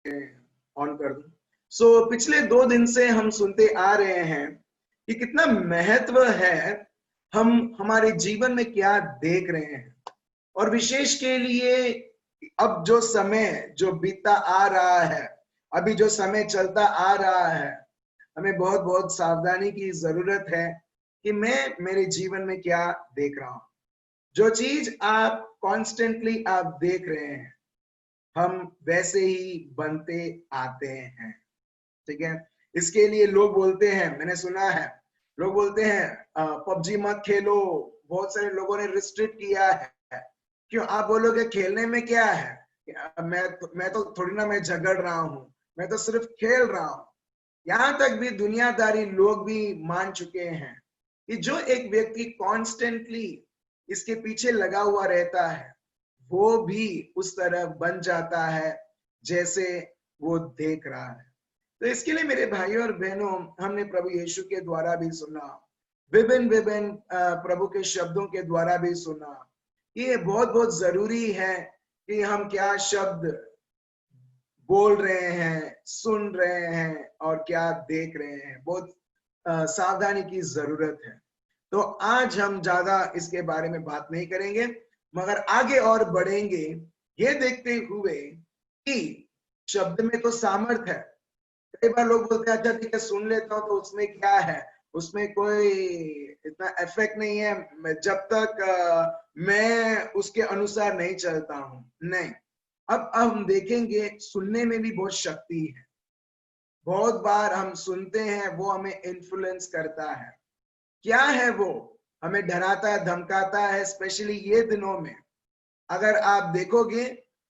On कर दूं। पिछले 2 दिन से हम सुनते आ रहे हैं कि कितना महत्व है हम हमारे जीवन में क्या देख रहे हैं, और विशेष के लिए अब जो समय जो बीतता आ रहा है, अभी जो समय चलता आ रहा है, हमें बहुत बहुत सावधानी की जरूरत है कि मैं मेरे जीवन में क्या देख रहा हूं। जो चीज आप कॉन्स्टेंटली आप देख रहे हैं, हम वैसे ही बनते आते हैं। ठीक है, इसके लिए लोग बोलते हैं, मैंने सुना है, लोग बोलते हैं पबजी मत खेलो, बहुत सारे लोगों ने रिस्ट्रिक्ट किया है। क्यों? आप बोलोगे खेलने में क्या है, मैं तो थोड़ी ना मैं झगड़ रहा हूं, मैं तो सिर्फ खेल रहा हूं। यहां तक भी दुनियादारी लोग भी मान चुके हैं कि जो एक व्यक्ति कॉन्स्टेंटली इसके पीछे लगा हुआ रहता है, वो भी उस तरह बन जाता है जैसे वो देख रहा है। तो इसके लिए मेरे भाइयों और बहनों, हमने प्रभु यीशु के द्वारा भी सुना, विभिन्न विभिन्न प्रभु के शब्दों के द्वारा भी सुना कि ये बहुत बहुत जरूरी है कि हम क्या शब्द बोल रहे हैं, सुन रहे हैं और क्या देख रहे हैं। बहुत सावधानी की जरूरत है। तो आज हम ज्यादा इसके बारे में बात नहीं करेंगे, मगर आगे और बढ़ेंगे ये देखते हुए कि शब्द में तो सामर्थ है। कई बार लोग बोलते हैं अच्छा ठीक है सुन लेता हूं, तो उसमें क्या है, उसमें कोई इतना इफेक्ट नहीं है जब तक मैं उसके अनुसार नहीं चलता हूं। नहीं, अब हम देखेंगे सुनने में भी बहुत शक्ति है। बहुत बार हम सुनते हैं, वो हमें इन्फ्लुएंस करता है। क्या है वो? हमें डराता है, धमकाता है, स्पेशली ये दिनों में। अगर आप देखोगे,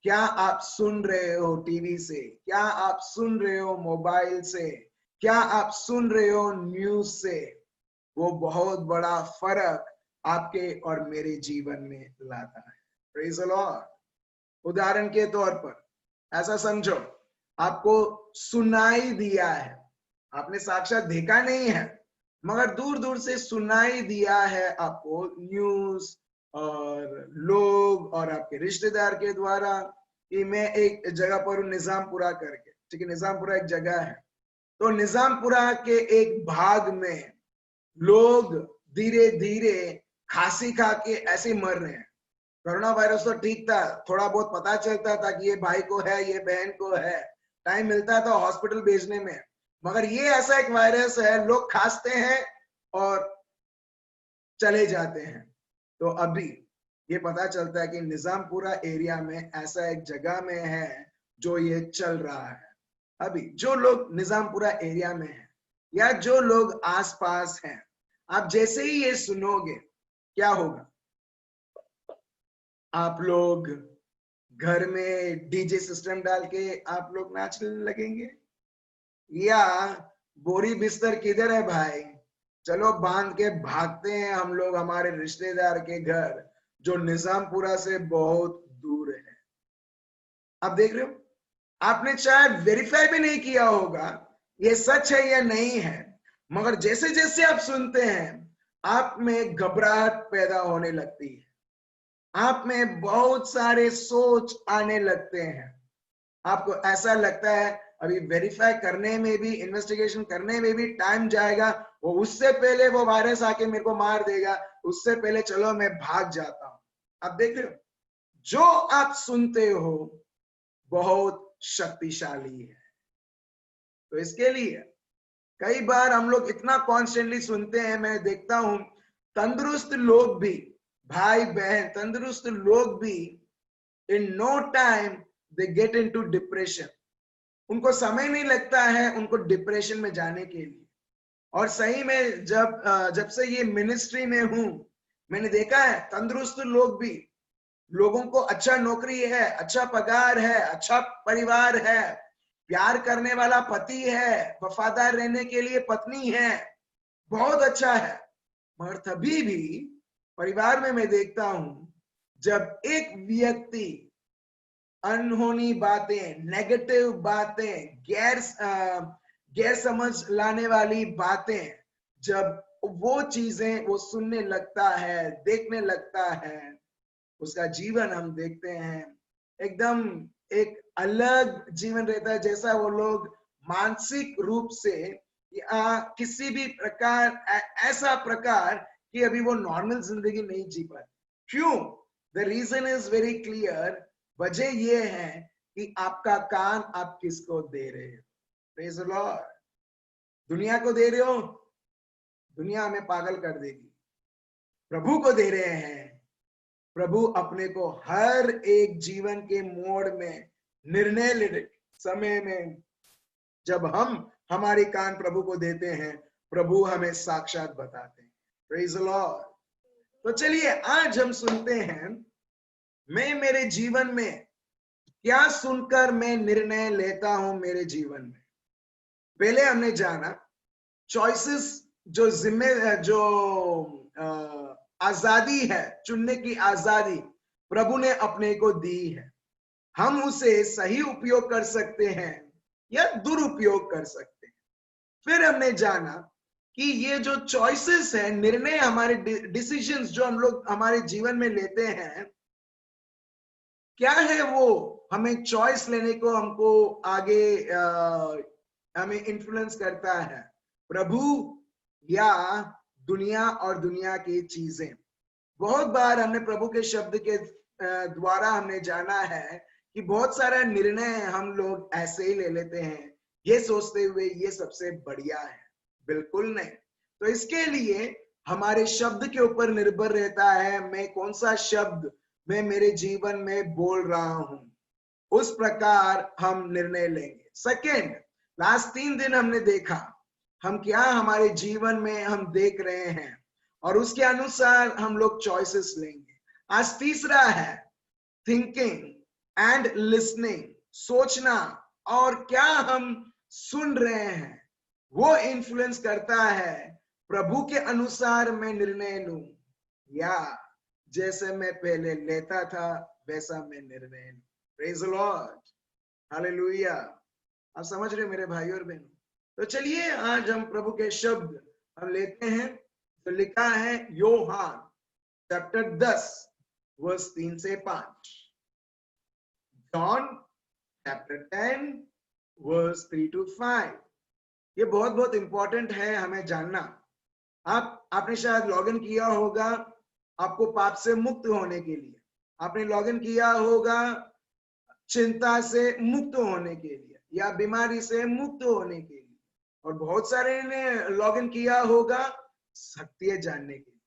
क्या आप सुन रहे हो टीवी से, क्या आप सुन रहे हो मोबाइल से, क्या आप सुन रहे हो न्यूज से, वो बहुत बड़ा फर्क आपके और मेरे जीवन में लाता है। Praise the Lord. उदाहरण के तौर पर ऐसा समझो, आपको सुनाई दिया है, आपने साक्षात देखा नहीं है, मगर दूर दूर से सुनाई दिया है आपको न्यूज और लोग और आपके रिश्तेदार के द्वारा कि मैं एक जगह पर हूं, निजामपुरा करके। ठीक है, निजामपुरा एक जगह है। तो निजामपुरा के एक भाग में लोग धीरे धीरे खांसी खा के ऐसे मर रहे हैं। कोरोना वायरस तो ठीक था, थोड़ा बहुत पता चलता था कि ये भाई को है, ये बहन को है, टाइम मिलता था हॉस्पिटल भेजने में। मगर ये ऐसा एक वायरस है, लोग खांसते हैं और चले जाते हैं। तो अभी ये पता चलता है कि निजामपुरा एरिया में ऐसा एक जगह में है जो ये चल रहा है। अभी जो लोग निजामपुरा एरिया में हैं या जो लोग आसपास हैं, आप जैसे ही ये सुनोगे, क्या होगा? आप लोग घर में डीजे सिस्टम डाल के आप लोग नाचने लगेंगे, या बोरी बिस्तर किधर है भाई, चलो बांध के भागते हैं हम लोग हमारे रिश्तेदार के घर जो निजामपुरा से बहुत दूर है। आप देख रहे हो, आपने शायद वेरीफाई भी नहीं किया होगा ये सच है या नहीं है, मगर जैसे जैसे आप सुनते हैं, आप में घबराहट पैदा होने लगती है, आप में बहुत सारे सोच आने लगते हैं। आपको ऐसा लगता है अभी वेरीफाई करने में भी, इन्वेस्टिगेशन करने में भी टाइम जाएगा, वो उससे पहले वो वायरस आके मेरे को मार देगा, उससे पहले चलो मैं भाग जाता हूं। आप देख रहे हो, जो आप सुनते हो बहुत शक्तिशाली है। तो इसके लिए कई बार हम लोग इतना कॉन्स्टेंटली सुनते हैं, मैं देखता हूं तंदुरुस्त लोग भी, भाई बहन तंदुरुस्त लोग भी, in no time they get into depression. उनको समय नहीं लगता है उनको डिप्रेशन में जाने के लिए। और सही में जब से ये मिनिस्ट्री में हूं, मैंने देखा है तंदुरुस्त लोग भी, लोगों को अच्छा नौकरी है, अच्छा पगार है, अच्छा परिवार है, प्यार करने वाला पति है, वफादार रहने के लिए पत्नी है, बहुत अच्छा है। मगर तभी भी परिवार में मैं देखता हूं, जब एक व्यक्ति अनहोनी बातें, नेगेटिव बातें, गैर समझ लाने वाली बातें, जब वो चीजें वो सुनने लगता है, देखने लगता है, उसका जीवन हम देखते हैं एकदम एक अलग जीवन रहता है, जैसा वो लोग मानसिक रूप से या किसी भी प्रकार ऐसा प्रकार कि अभी वो नॉर्मल जिंदगी नहीं जी पाते। क्यों? The reason is very clear. वजह ये है कि आपका कान आप किसको दे रहे हो। Praise the Lord. दुनिया को दे रहे हो, दुनिया हमें पागल कर देगी। प्रभु को दे रहे हैं, प्रभु अपने को हर एक जीवन के मोड़ में निर्णय लेने समय में जब हम हमारे कान प्रभु को देते हैं, प्रभु हमें साक्षात बताते हैं। Praise the Lord. तो चलिए आज हम सुनते हैं, मैं मेरे जीवन में क्या सुनकर मैं निर्णय लेता हूं मेरे जीवन में। पहले हमने जाना चॉइसेस, जो आजादी है, चुनने की आजादी प्रभु ने अपने को दी है। हम उसे सही उपयोग कर सकते हैं या दुरुपयोग कर सकते हैं। फिर हमने जाना कि ये जो चॉइसेस है, निर्णय, हमारे डिसीजंस जो हम लोग हमारे जीवन में लेते हैं, क्या है वो हमें चॉइस लेने को हमको आगे हमें इन्फ्लुएंस करता है, प्रभु या दुनिया और दुनिया की चीजें। बहुत बार हमने प्रभु के शब्द के द्वारा हमने जाना है कि बहुत सारा निर्णय हम लोग ऐसे ही ले लेते हैं, ये सोचते हुए ये सबसे बढ़िया है। बिल्कुल नहीं। तो इसके लिए हमारे शब्द के ऊपर निर्भर रहता है, मैं कौन सा शब्द मैं मेरे जीवन में बोल रहा हूं, उस प्रकार हम निर्णय लेंगे। सेकेंड, लास्ट 3 दिन हमने देखा हम क्या हमारे जीवन में हम देख रहे हैं और उसके अनुसार हम लोग चॉइसेस लेंगे। आज तीसरा है थिंकिंग एंड लिसनिंग, सोचना और क्या हम सुन रहे हैं वो इन्फ्लुएंस करता है प्रभु के अनुसार मैं निर्णय लूं या जैसे मैं पहले लेता था वैसा मैं निर्णय लूं। Praise the Lord, hallelujah. आप समझ रहे मेरे भाई और बहनों? तो चलिए आज हम प्रभु के शब्द हम लेते हैं। तो लिखा है योहान चैप्टर 10 वर्स 3 से 5, जॉन चैप्टर 10 वर्स 3 to 5। ये बहुत बहुत इंपॉर्टेंट है हमें जानना। आपने शायद लॉगिन किया होगा आपको पाप से मुक्त होने के लिए, आपने लॉगिन किया होगा चिंता से मुक्त होने के लिए या बीमारी से मुक्त होने के लिए, और बहुत सारे ने लॉगिन किया होगा सत्य जानने के लिए।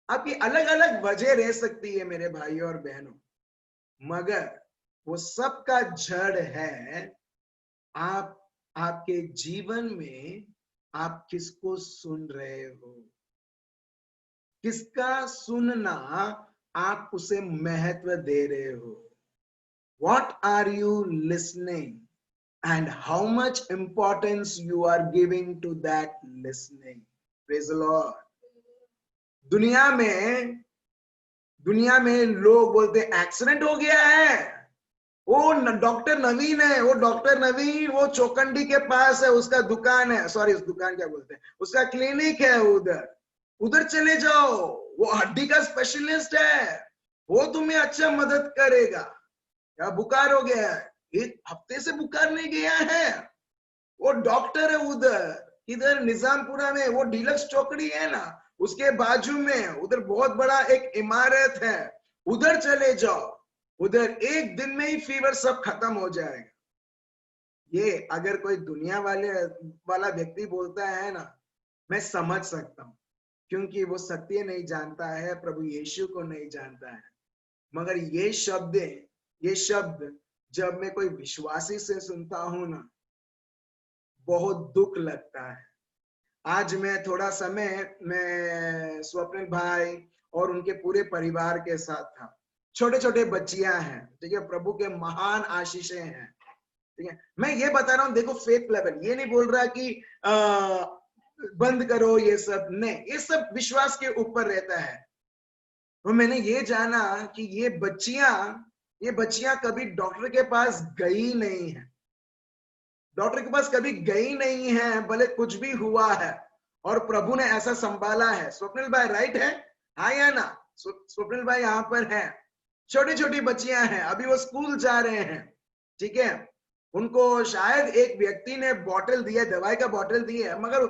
आपकी अलग अलग वजह रह सकती है मेरे भाई और बहनों, मगर वो सब का जड़ है आपके जीवन में आप किसको सुन रहे हो, किसका सुनना आप उसे महत्व दे रहे हो। What are you listening and how much importance you are giving to that listening? Praise the Lord. दुनिया में लोग बोलते एक्सीडेंट हो गया है, वो डॉक्टर नवीन है, वो डॉक्टर नवीन वो चौकंडी के पास है, उसका दुकान है, सॉरी उस दुकान क्या बोलते हैं, उसका क्लिनिक है, उधर चले जाओ, वो हड्डी का स्पेशलिस्ट है, वो तुम्हें अच्छा मदद करेगा। या बुखार हो गया है, 1 हफ्ते से बुखार नहीं गया है, वो डॉक्टर है इधर निजामपुरा में, वो डीलक्स चौकड़ी है ना उसके बाजू में, उधर बहुत बड़ा एक इमारत है, उधर चले जाओ, उधर 1 दिन में ही फीवर सब खत्म हो जाएगा। ये अगर कोई दुनिया वाला व्यक्ति बोलता है ना, मैं समझ सकता हूँ, क्योंकि वो सत्य नहीं जानता है, प्रभु यीशु को नहीं जानता है। मगर ये शब्द जब मैं कोई विश्वासी से सुनता हूं ना, बहुत दुख लगता है। आज मैं थोड़ा समय मैं स्वप्निल भाई और उनके पूरे परिवार के साथ था। छोटे छोटे बच्चियां हैं, ठीक है, प्रभु के महान आशीषें हैं, ठीक है। मैं ये बता रहा हूं, देखो फेथ लेवल, ये नहीं बोल रहा कि बंद करो ये सब, नहीं, ये सब विश्वास के ऊपर रहता है। तो मैंने ये जाना कि ये बच्चियां कभी डॉक्टर के पास गई नहीं है, डॉक्टर के पास कभी गई नहीं है, भले कुछ भी हुआ है, और प्रभु ने ऐसा संभाला है। स्वप्निल भाई राइट है, हाँ या ना? स्वप्निल भाई यहाँ पर है, छोटी छोटी बच्चियां हैं, अभी वो स्कूल जा रहे हैं, ठीक है, उनको शायद एक व्यक्ति ने बॉटल दिया, दवाई का बॉटल दिया, मगर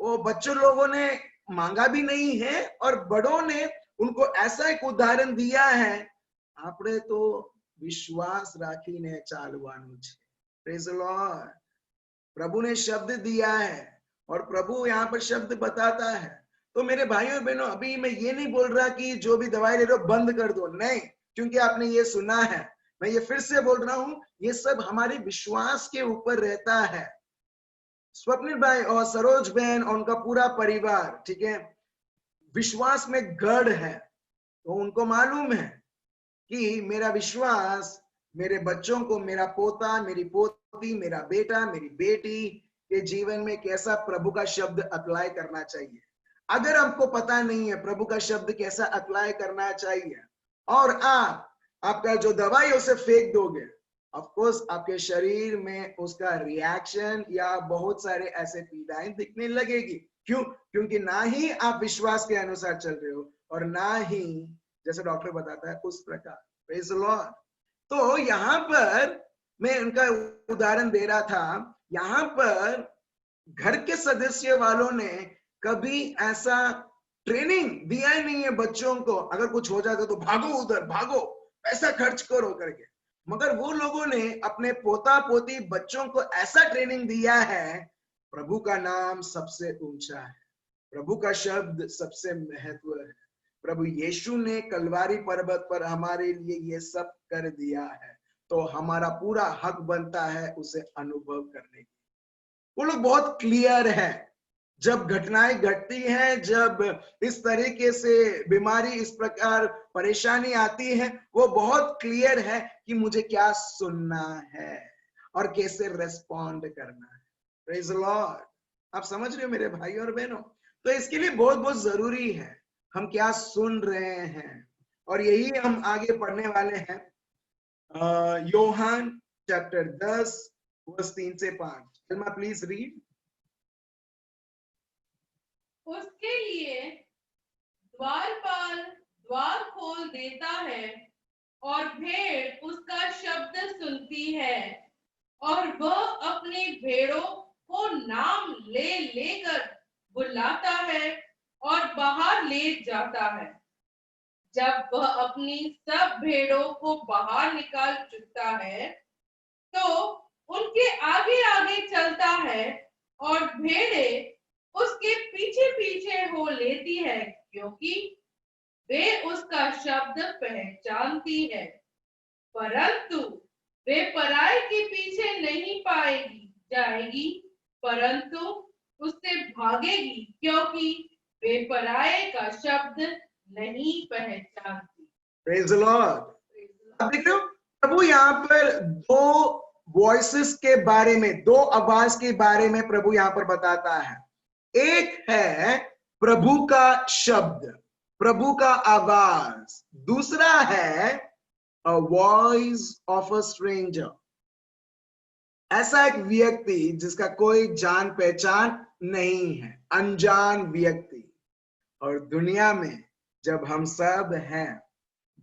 वो बच्चों लोगों ने मांगा भी नहीं है और बड़ों ने उनको ऐसा एक उदाहरण दिया है, आपने तो विश्वास राखीने चालवानुं छे। Praise the Lord. प्रभु ने शब्द दिया है और प्रभु यहाँ पर शब्द बताता है। तो मेरे भाइयों और बहनों, अभी मैं ये नहीं बोल रहा कि जो भी दवाई ले रहे हो बंद कर दो, नहीं, क्योंकि आपने ये सुना है। मैं ये फिर से बोल रहा हूं, ये सब हमारे विश्वास के ऊपर रहता है। स्वप्निल भाई और सरोज बहन और उनका पूरा परिवार, ठीक है, विश्वास में गढ़ है, तो उनको मालूम है कि मेरा विश्वास मेरे बच्चों को, मेरा पोता, मेरी पोती, मेरा बेटा, मेरी बेटी के जीवन में कैसा प्रभु का शब्द अप्लाई करना चाहिए। अगर आपको पता नहीं है प्रभु का शब्द कैसा अप्लाई करना चाहिए और आपका जो दवाई उसे फेंक दोगे, ऑफ कोर्स आपके शरीर में उसका रिएक्शन या बहुत सारे ऐसे पीड़ाएं दिखने लगेगी। क्यों? क्योंकि ना ही आप विश्वास के अनुसार चल रहे हो और ना ही जैसे डॉक्टर बताता है उस प्रकार। Praise the Lord. तो यहाँ पर मैं उनका उदाहरण दे रहा था, यहाँ पर घर के सदस्य वालों ने कभी ऐसा ट्रेनिंग दिया ही नहीं है बच्चों को, अगर कुछ हो जाता तो भागो उधर, भागो, पैसा खर्च करो करके। मगर वो लोगों ने अपने पोता पोती बच्चों को ऐसा ट्रेनिंग दिया है, प्रभु का नाम सबसे ऊंचा है, प्रभु का शब्द सबसे महत्व है। प्रभु यीशु ने कलवारी पर्वत पर हमारे लिए ये सब कर दिया है, तो हमारा पूरा हक बनता है उसे अनुभव करने की। वो लोग बहुत क्लियर है, जब घटनाएं घटती हैं, जब इस तरीके से बीमारी, इस प्रकार परेशानी आती है, वो बहुत क्लियर है कि मुझे क्या सुनना है और कैसे रेस्पॉन्ड करना है। Praise the Lord. आप समझ रहे हो मेरे भाई और बहनों? तो इसके लिए बहुत बहुत जरूरी है हम क्या सुन रहे हैं, और यही हम आगे पढ़ने वाले हैं। योहान चैप्टर 10 वर्स 3 से 5। Elma please read. उसके लिए द्वारपाल द्वार खोल देता है और भेड़ उसका शब्द सुनती है और वह अपने भेड़ों को नाम ले लेकर बुलाता है और बाहर ले जाता है। जब वह अपनी सब भेड़ों को बाहर निकाल चुकता है तो उनके आगे आगे चलता है और भेड़ें उसके पीछे पीछे हो लेती है, क्योंकि वे उसका शब्द पहचानती है। परंतु वे पराये के पीछे नहीं पाएगी जाएगी, परंतु उससे भागेगी, क्योंकि वे पराये का शब्द नहीं पहचानती। Praise the Lord. अब देख रहे हो, प्रभु यहाँ पर दो वॉइसेस के बारे में, दो आवाज के बारे में प्रभु यहाँ पर बताता है। एक है प्रभु का शब्द, प्रभु का आवाज, दूसरा है a voice of a stranger. ऐसा एक व्यक्ति जिसका कोई जान पहचान नहीं है, अनजान व्यक्ति। और दुनिया में जब हम सब हैं,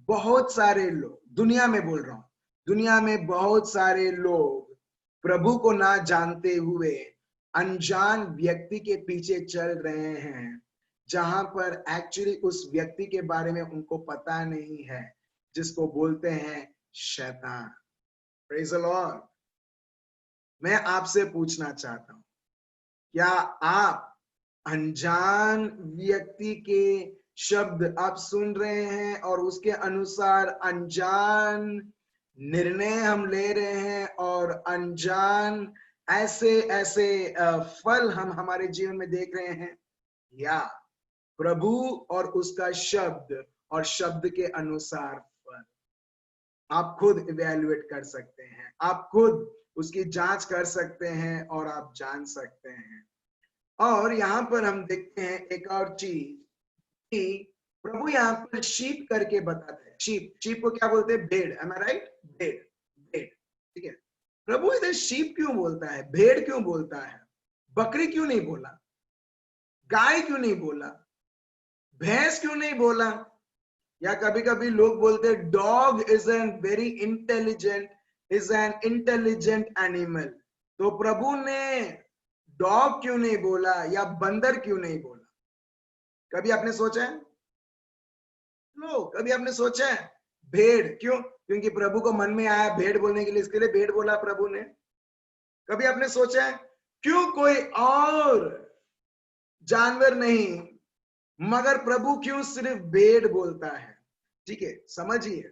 बहुत सारे लोग, दुनिया में बोल रहा हूं, दुनिया में बहुत सारे लोग प्रभु को ना जानते हुए अनजान व्यक्ति के पीछे चल रहे हैं, जहां पर एक्चुअली उस व्यक्ति के बारे में उनको पता नहीं है, जिसको बोलते हैं शैतान। Praise the Lord. मैं आपसे पूछना चाहता हूं, क्या आप अनजान व्यक्ति के शब्द आप सुन रहे हैं और उसके अनुसार अनजान निर्णय हम ले रहे हैं और अनजान ऐसे ऐसे फल हम हमारे जीवन में देख रहे हैं, या प्रभु और उसका शब्द और शब्द के अनुसार फल? आप खुद इवैल्यूएट कर सकते हैं, आप खुद उसकी जांच कर सकते हैं और आप जान सकते हैं। और यहाँ पर हम देखते हैं एक और चीज कि प्रभु यहाँ पर शीप करके बताते हैं। शीप, शीप को क्या बोलते हैं? भेड़। एम आई राइट? भेड़, भेड़, ठीक है। प्रभु इधर शीप क्यों बोलता है, भेड़ क्यों बोलता है, बकरी क्यों नहीं बोला, गाय क्यों नहीं बोला, भैंस क्यों नहीं बोला? या कभी कभी लोग बोलते हैं dog is an very intelligent is an intelligent animal. तो प्रभु ने डॉग क्यों नहीं बोला या बंदर क्यों नहीं बोला? कभी आपने सोचा है? नो, कभी आपने सोचा है? भेड़ क्यों? क्योंकि प्रभु को मन में आया भेड़ बोलने के लिए, इसके लिए भेड़ बोला प्रभु ने। कभी आपने सोचा है क्यों कोई और जानवर नहीं, मगर प्रभु क्यों सिर्फ भेड़ बोलता है? ठीक है, समझिए,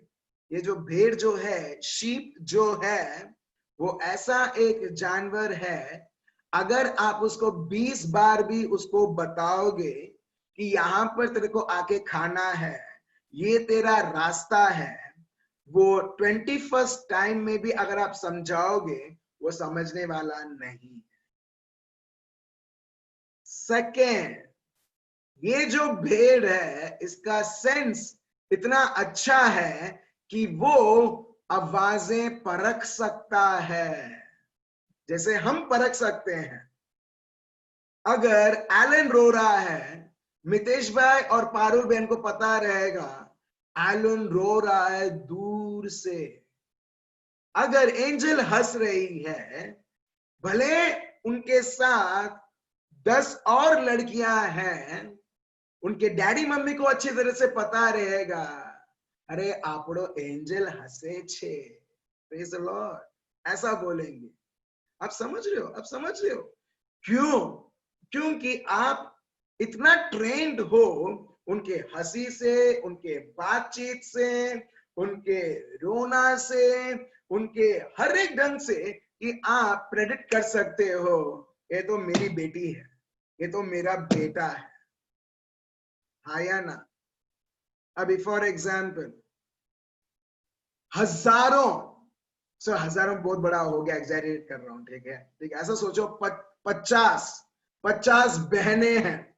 ये जो भेड़ जो है, शीप जो है, वो ऐसा एक जानवर है, अगर आप उसको 20 बार भी उसको बताओगे कि यहां पर तेरे को आके खाना है, ये तेरा रास्ता है, वो 21st टाइम में भी अगर आप समझाओगे, वो समझने वाला नहीं। सेकेंड, ये जो भेड़ है, इसका सेंस इतना अच्छा है कि वो आवाजें परख सकता है, जैसे हम परख सकते हैं। अगर एलन रो रहा है, मितेश भाई और पारुल बहन को पता रहेगा एलन रो रहा है दूर से। अगर एंजल हंस रही है, भले उनके साथ 10 और लड़कियां हैं, उनके डैडी मम्मी को अच्छी तरह से पता रहेगा, अरे आपड़ो एंजल हंसे छे, प्रेज द लॉर्ड, ऐसा बोलेंगे। आप समझ रहे हो? आप समझ रहे हो क्यों? क्योंकि आप इतना ट्रेंड हो उनके हंसी से, उनके बातचीत से, उनके रोना से, उनके हर एक ढंग से, कि आप प्रेडिक्ट कर सकते हो ये तो मेरी बेटी है, ये तो मेरा बेटा है। हाँ या ना? अभी फॉर एग्जाम्पल हजारों बहुत बड़ा हो गया, एग्जैजरेट कर रहा हूं, ठीक है, ठीक है, ऐसा सोचो 50 बहनें हैं,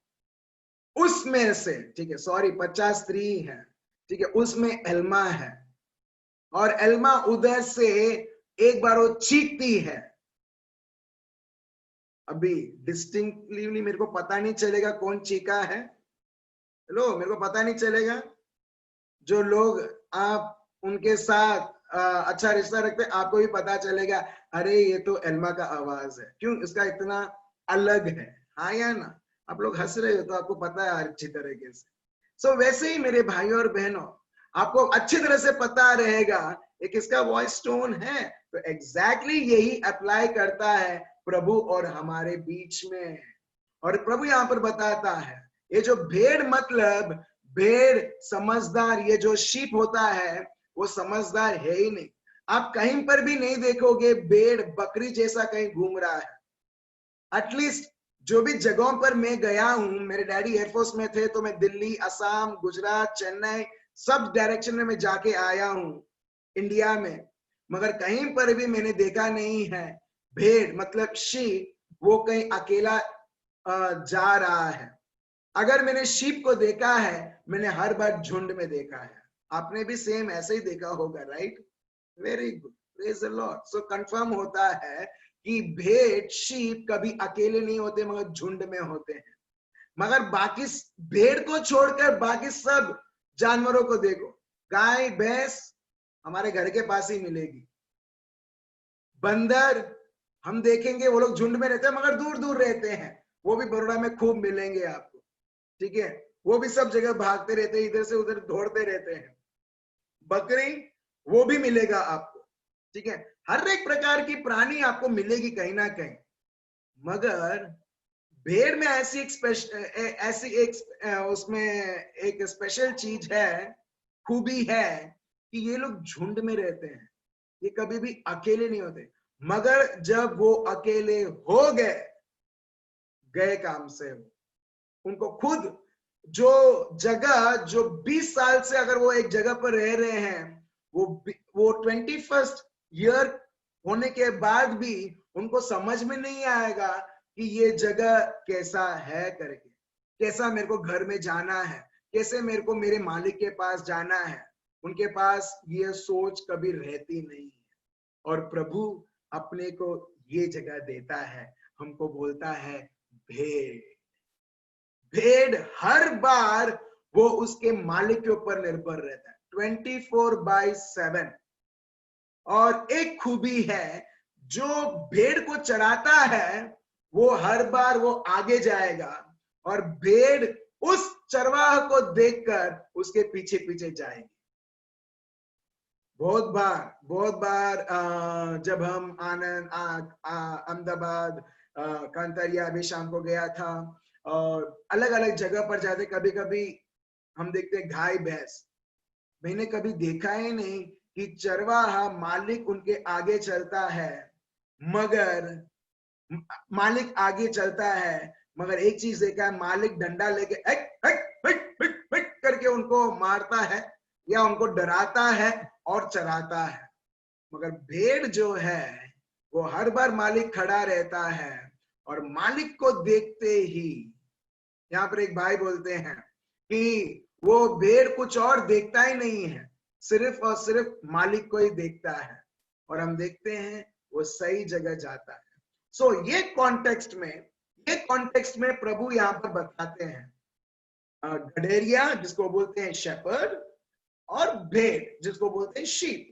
उसमें से, ठीक है, सॉरी 50 स्त्री है, ठीक है, उसमें एल्मा है, और एल्मा उधर से एक बार वो चीखती है। अभी डिस्टिंक्टली मेरे को पता नहीं चलेगा कौन चीखा है। हेलो, मेरे को पता नहीं चलेगा। जो लोग आप उनके साथ अच्छा रिश्ता रखते, आपको भी पता चलेगा, अरे ये तो एल्मा का आवाज है, क्यों इसका इतना अलग है। हाँ या ना? आप लोग हंस रहे हो तो आपको पता है अच्छी तरीके से। सो वैसे ही मेरे भाई और बहनों, आपको अच्छी तरह से पता रहेगा ये किसका वॉइस टोन है। तो एग्जैक्टली यही अप्लाई करता है प्रभु और हमारे बीच में। और प्रभु यहां पर बताता है, ये जो भेड़ मतलब भेड़ समझदार, ये जो शीप होता है वो समझदार है ही नहीं। आप कहीं पर भी नहीं देखोगे भेड़ बकरी जैसा कहीं घूम रहा है। एटलीस्ट जो भी जगहों पर मैं गया हूं, मेरे डैडी एयरफोर्स में थे, तो मैं दिल्ली, असम, गुजरात, चेन्नई, सब डायरेक्शन में मैं जाके आया हूं इंडिया में, मगर कहीं पर भी मैंने देखा नहीं है भेड़ मतलब शीप वो कहीं अकेला जा रहा है। अगर मैंने शीप को देखा है, मैंने हर बार झुंड में देखा है। आपने भी सेम ऐसे ही देखा होगा, right? Very good, praise the lord. So confirm होता है कि भेड़ शीप कभी अकेले नहीं होते, मगर झुंड में होते हैं। मगर बाकी भेड़ को छोड़कर बाकी सब जानवरों को देखो, गाय भैंस हमारे घर के पास ही मिलेगी, बंदर हम देखेंगे वो लोग झुंड में रहते हैं मगर दूर दूर रहते हैं, वो भी बड़ोड़ा में खूब मिलेंगे आपको, ठीक है, वो भी सब जगह भागते रहते हैं, इधर से उधर दौड़ते रहते हैं। बकरी वो भी मिलेगा आपको, ठीक है, हर एक प्रकार की प्राणी आपको मिलेगी कहीं ना कहीं। मगर भेड़ में ऐसी एक उसमें एक स्पेशल चीज है, खूबी है, कि ये लोग झुंड में रहते हैं, ये कभी भी अकेले नहीं होते। मगर जब वो अकेले हो गए काम से, उनको खुद जो जगह जो 20 साल से अगर वो एक जगह पर रह रहे हैं, वो 21st ईयर होने के बाद भी उनको समझ में नहीं आएगा कि ये जगह कैसा है करके, कैसा मेरे को घर में जाना है, कैसे मेरे को मेरे मालिक के पास जाना है। उनके पास ये सोच कभी रहती नहीं है। और प्रभु अपने को ये जगह देता है, हमको बोलता है भेड़। भेड़ हर बार वो उसके मालिक के ऊपर निर्भर रहता है 24/7। और एक खूबी है, जो भेड़ को चराता है वो हर बार वो आगे जाएगा और भेड़ उस चरवाह को देखकर उसके पीछे पीछे जाएगी। बहुत बार जब हम आनंद अहमदाबाद कांतारिया अभी शाम को गया था और अलग अलग जगह पर जाते, कभी कभी हम देखते गाय भैंस। मैंने कभी देखा ही नहीं कि चरवाहा मालिक उनके आगे चलता है, मगर मालिक आगे चलता है, मगर एक चीज देखा है, मालिक डंडा लेके hit hit hit hit hit करके उनको मारता है या उनको डराता है और चराता है। मगर भेड़ जो है वो हर बार मालिक खड़ा रहता है और मालिक को देखते ही, यहाँ पर एक भाई बोलते हैं कि वो भेड़ कुछ और देखता ही नहीं है, सिर्फ और सिर्फ मालिक को ही देखता है, और हम देखते हैं वो सही जगह जाता है। सो ये कॉन्टेक्स्ट में प्रभु यहाँ पर बताते हैं गडेरिया जिसको बोलते हैं शेपर्ड और भेड़ जिसको बोलते हैं शीप।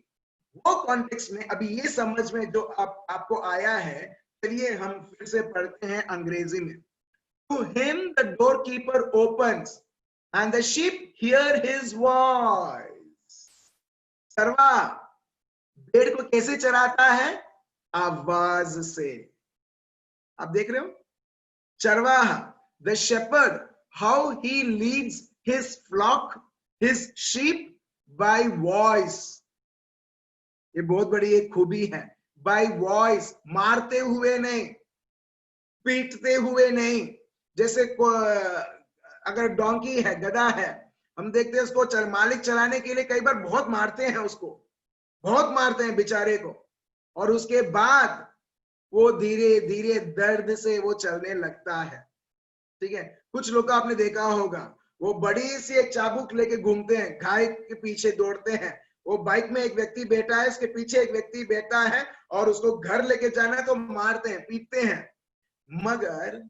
वो कॉन्टेक्स्ट में अभी ये समझ में जो आपको आया है, चलिए हम फिर से पढ़ते हैं अंग्रेजी में। To him the doorkeeper opens and the sheep hear his voice. चरवा भेड़ को कैसे चराता है? आवाज से। आप देख रहे हो चरवाहा, the shepherd, how he leads his flock, his sheep by voice. ये बहुत बड़ी एक खूबी है, by voice, मारते हुए नहीं, पीटते हुए नहीं। जैसे अगर डोंकी है, गधा है, हम देखते हैं उसको मालिक चलाने के लिए कई बार बहुत मारते हैं, उसको बहुत मारते हैं बेचारे को, और उसके बाद वो धीरे धीरे दर्द से वो चलने लगता है। ठीक है, कुछ लोग आपने देखा होगा वो बड़ी सी एक चाबुक लेके घूमते हैं, गाय के पीछे दौड़ते हैं, वो बाइक में एक व्यक्ति बैठा है, उसके पीछे एक व्यक्ति बैठा है और उसको घर लेके जाना है तो मारते हैं, पीटते हैं। मगर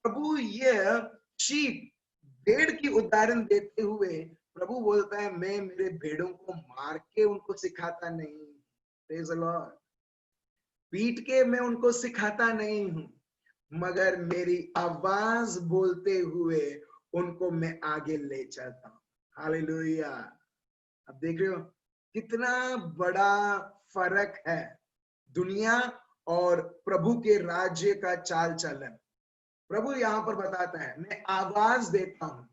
प्रभु ये शीप भेड़ की उदाहरण देते हुए प्रभु बोलता है, मैं मेरे भेड़ों को मार के उनको सिखाता नहीं, प्रेज़ द लॉर्ड, पीट के मैं उनको सिखाता नहीं हूं, मगर मेरी आवाज बोलते हुए उनको मैं आगे ले चलता हूं। हालेलुया। अब देख रहे हो कितना बड़ा फर्क है दुनिया और प्रभु के राज्य का चाल चलन। प्रभु यहाँ पर बताता है, मैं आवाज देता हूं।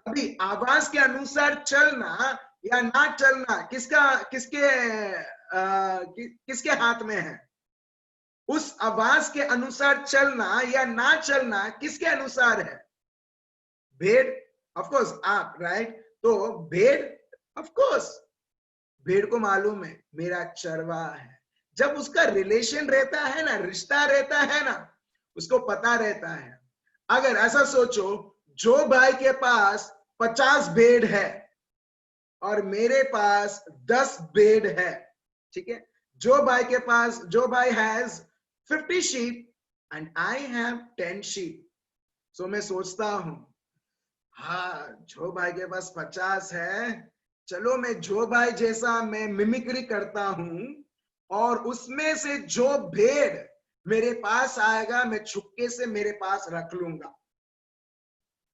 अभी आवाज के अनुसार चलना या ना चलना किसके हाथ में है? उस आवाज के अनुसार चलना या ना चलना किसके अनुसार है? भेड़, ऑफ कोर्स आप, राइट? तो भेड़, ऑफ कोर्स भेड़ को मालूम है मेरा चरवाहा है। जब उसका रिलेशन रहता है ना, रिश्ता रहता है ना, उसको पता रहता है। अगर ऐसा सोचो, जो भाई के पास 50 भेड़ है और मेरे पास 10 भेड़ है, ठीक है, जो भाई has 50 sheep and I have 10 sheep. So मैं सोचता हूं, हाँ जो भाई के पास 50 है, चलो मैं जो भाई जैसा मैं मिमिक्री करता हूं और उसमें से जो भेड़ मेरे पास आएगा मैं छुपके से मेरे पास रख लूंगा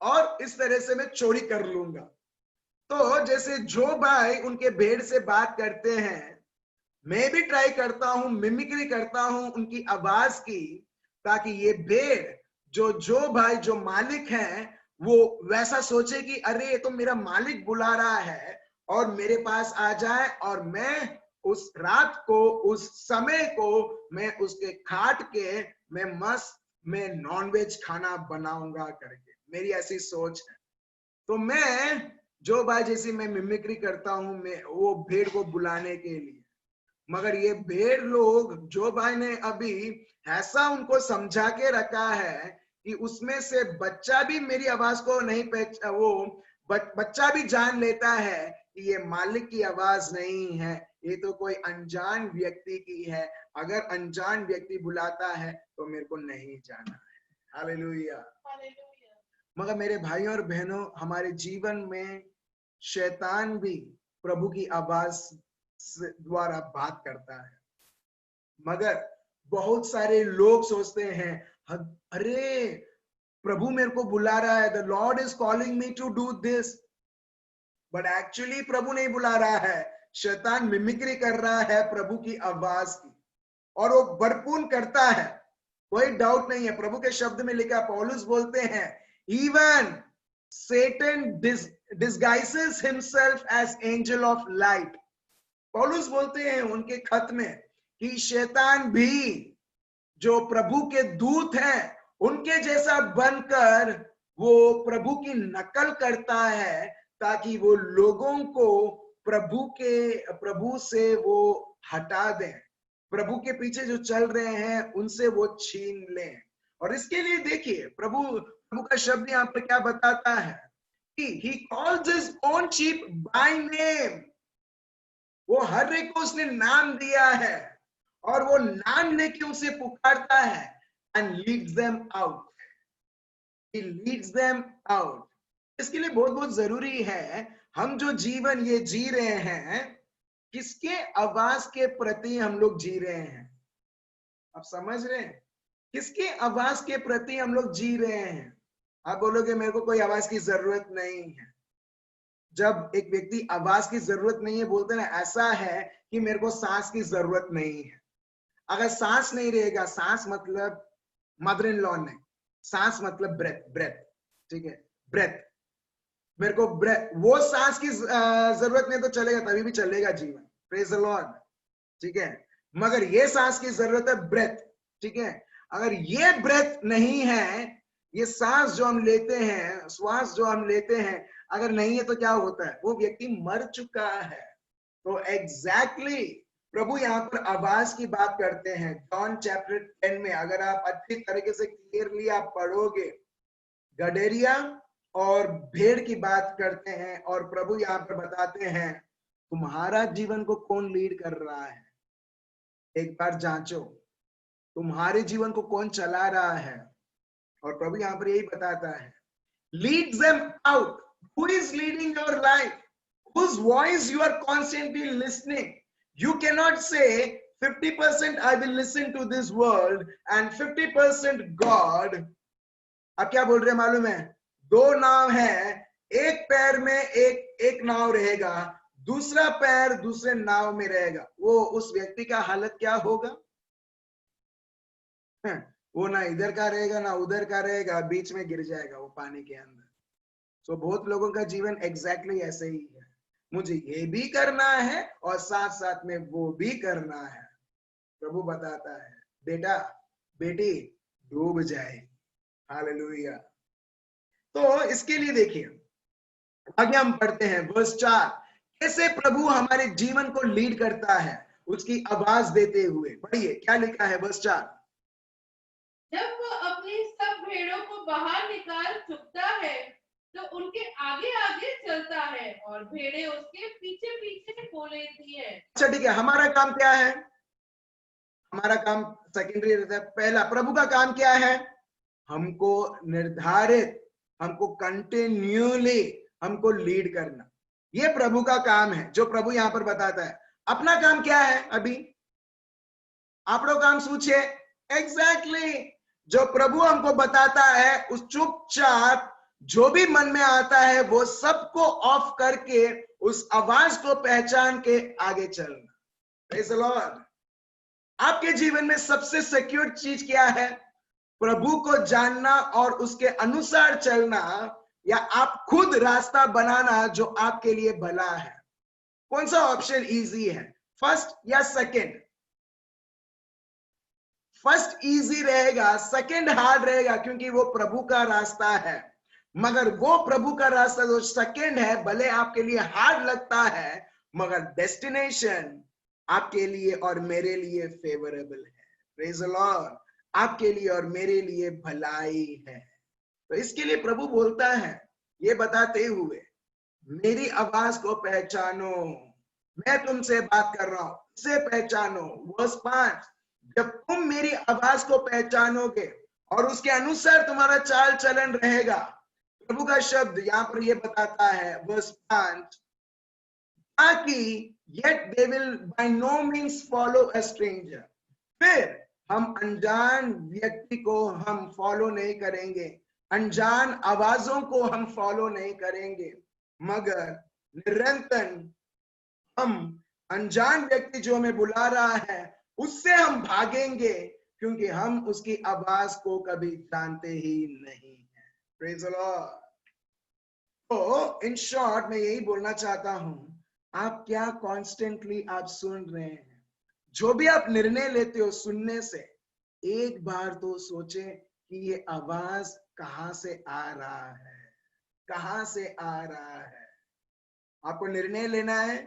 और इस तरह से मैं चोरी कर लूंगा। तो जैसे जो भाई उनके भेड़ से बात करते हैं, मैं भी ट्राई करता हूं, मिमिक्री करता हूं उनकी आवाज की, ताकि ये भेड़ जो भाई जो मालिक है वो वैसा सोचे कि अरे ये तो मेरा मालिक बुला रहा है और मेरे पास आ जाए और मैं उस रात को, उस समय को मैं उसके खाट के मैं मस्त मैं नॉनवेज खाना बनाऊंगा करके। मेरी ऐसी सोच है। तो मैं जो भाई जैसी मैं मिमिक्री करता हूं, मैं वो भेड़ को बुलाने के लिए। मगर ये भेड़ लोग, जो भाई ने अभी ऐसा उनको समझा के रखा है कि उसमें से बच्चा भी मेरी आवाज को नहीं वो बच्चा भी जान लेता है कि ये मालिक की आवाज नहीं है, ये तो कोई अनजान व्यक्ति की है। अगर अनजान व्यक्ति बुलाता है तो मेरे को नहीं जाना है। हालेलुया। मगर मेरे भाइयों और बहनों, हमारे जीवन में शैतान भी प्रभु की आवाज द्वारा बात करता है। मगर बहुत सारे लोग सोचते हैं, अरे प्रभु मेरे को बुला रहा है, the lord is calling me to do this, but actually प्रभु नहीं बुला रहा है, शैतान मिमिक्री कर रहा है प्रभु की आवाज की, और वो भरपूर करता है, कोई डाउट नहीं है। प्रभु के शब्द में लिखा, पौलुस बोलते हैं, even Satan disguises himself as angel of light. पौलुस बोलते हैं उनके खत में कि शैतान भी जो प्रभु के दूत हैं उनके जैसा बनकर वो प्रभु की नकल करता है, ताकि वो लोगों को प्रभु से वो हटा दें, प्रभु के पीछे जो चल रहे हैं उनसे वो छीन लें। और इसके लिए देखिए प्रभु का शब्द यहाँ पर क्या बताता है कि he calls his own sheep by name. वो हर एक को उसने नाम दिया है और वो नाम लेके उसे पुकारता है, and leads them out. He leads them out. इसके लिए बहुत बहुत जरूरी है, हम जो जीवन ये जी रहे हैं, किसके आवाज के प्रति हम लोग जी रहे हैं? आप समझ रहे हैं? किसके आवाज के प्रति हम लोग जी रहे हैं? आप बोलोगे मेरे को कोई आवाज की जरूरत नहीं है। जब एक व्यक्ति आवाज की जरूरत नहीं है बोलते ना, ऐसा है कि मेरे को सांस की जरूरत नहीं है। अगर सांस नहीं रहेगा, सांस मतलब मदर इन लॉ नहीं, सांस मतलब ब्रेथ, ठीक है, ब्रेथ, मेरे को ब्रेथ, वो सांस की जरूरत नहीं तो चलेगा, तभी भी चलेगा जीवन, प्रेज द लॉर्ड, ठीक है। मगर ये सांस की जरूरत है, ब्रेथ, ठीक है। अगर ये ब्रेथ नहीं है, ये सांस जो हम लेते हैं, श्वास जो हम लेते हैं, अगर नहीं है तो क्या होता है? वो व्यक्ति मर चुका है। तो एग्जैक्टली प्रभु यहाँ पर आवाज की बात करते हैं। जॉन चैप्टर 10 में अगर आप अच्छी तरीके से क्लियरली आप पढ़ोगे, गडेरिया और भेड़ की बात करते हैं, और प्रभु यहाँ पर बताते हैं तुम्हारा जीवन को कौन लीड कर रहा है, एक बार जांचो, तुम्हारे जीवन को कौन चला रहा है। और प्रभु यहाँ पर यही बताता है, leads them out. Who is leading your life? Whose voice you are constantly listening? You cannot say 50% I will listen to this world and 50% God. अब क्या बोल रहे हैं मालूम है? दो नाव है, एक पैर में एक नाव रहेगा, दूसरा पैर दूसरे नाव में रहेगा। वो उस व्यक्ति का हालत क्या होगा? वो ना इधर का रहेगा ना उधर का रहेगा, बीच में गिर जाएगा वो पानी के अंदर। सो बहुत लोगों का जीवन एग्जैक्टली ऐसे ही है, मुझे ये भी करना है और साथ साथ में वो भी करना है। प्रभु बताता है, बेटा बेटी डूब जाएगी। हालेलुया। तो इसके लिए देखिए आगे हम पढ़ते हैं वर्स 4, कैसे प्रभु हमारे जीवन को लीड करता है उसकी आवाज देते हुए। पढ़िए क्या लिखा है वर्स 4। जब वो अपनी सब भेड़ों को बाहर निकाल चुकता है तो उनके आगे आगे चलता है और भेड़ें उसके पीछे पीछे हो लेती है। अच्छा ठीक है, हमारा काम क्या है? हमारा काम सेकेंडरी रहता है। पहला प्रभु का काम क्या है? हमको निर्धारित, हमको कंटिन्यूली हमको लीड करना, ये प्रभु का काम है जो प्रभु यहां पर बताता है। अपना काम क्या है? अभी आप लोग काम सोचिए। एग्जैक्टली जो प्रभु हमको बताता है उस चुपचाप जो भी मन में आता है वो सबको ऑफ करके उस आवाज को पहचान के आगे चलना। Praise the Lord. आपके जीवन में सबसे सिक्योर चीज क्या है? प्रभु को जानना और उसके अनुसार चलना, या आप खुद रास्ता बनाना जो आपके लिए भला है। कौन सा ऑप्शन इजी है, फर्स्ट या सेकंड? फर्स्ट इजी रहेगा, सेकंड हार्ड रहेगा, क्योंकि वो प्रभु का रास्ता है। मगर वो प्रभु का रास्ता जो सेकंड है, भले आपके लिए हार्ड लगता है, मगर डेस्टिनेशन आपके लिए और मेरे लिए फेवरेबल है। Praise the Lord. आपके लिए और मेरे लिए भलाई है। तो इसके लिए प्रभु बोलता है ये बताते हुए, मेरी आवाज को पहचानो, मैं तुमसे बात कर रहा हूं, इसे पहचानो। वर्स 5, जब तुम मेरी आवाज को पहचानोगे और उसके अनुसार तुम्हारा चाल चलन रहेगा। प्रभु का शब्द यहां पर ये बताता है वर्स 5, ताकि yet they will by no means follow a stranger. फिर हम अनजान व्यक्ति को हम फॉलो नहीं करेंगे, अनजान आवाजों को हम फॉलो नहीं करेंगे, मगर निरंतर हम अनजान व्यक्ति जो हमें बुला रहा है उससे हम भागेंगे, क्योंकि हम उसकी आवाज को कभी जानते ही नहीं है। Praise the Lord. तो इन शॉर्ट मैं यही बोलना चाहता हूं, आप क्या कॉन्स्टेंटली आप सुन रहे हैं? जो भी आप निर्णय लेते हो सुनने से, एक बार तो सोचे कि ये आवाज कहां से आ रहा है, कहां से आ रहा है। आपको निर्णय लेना है,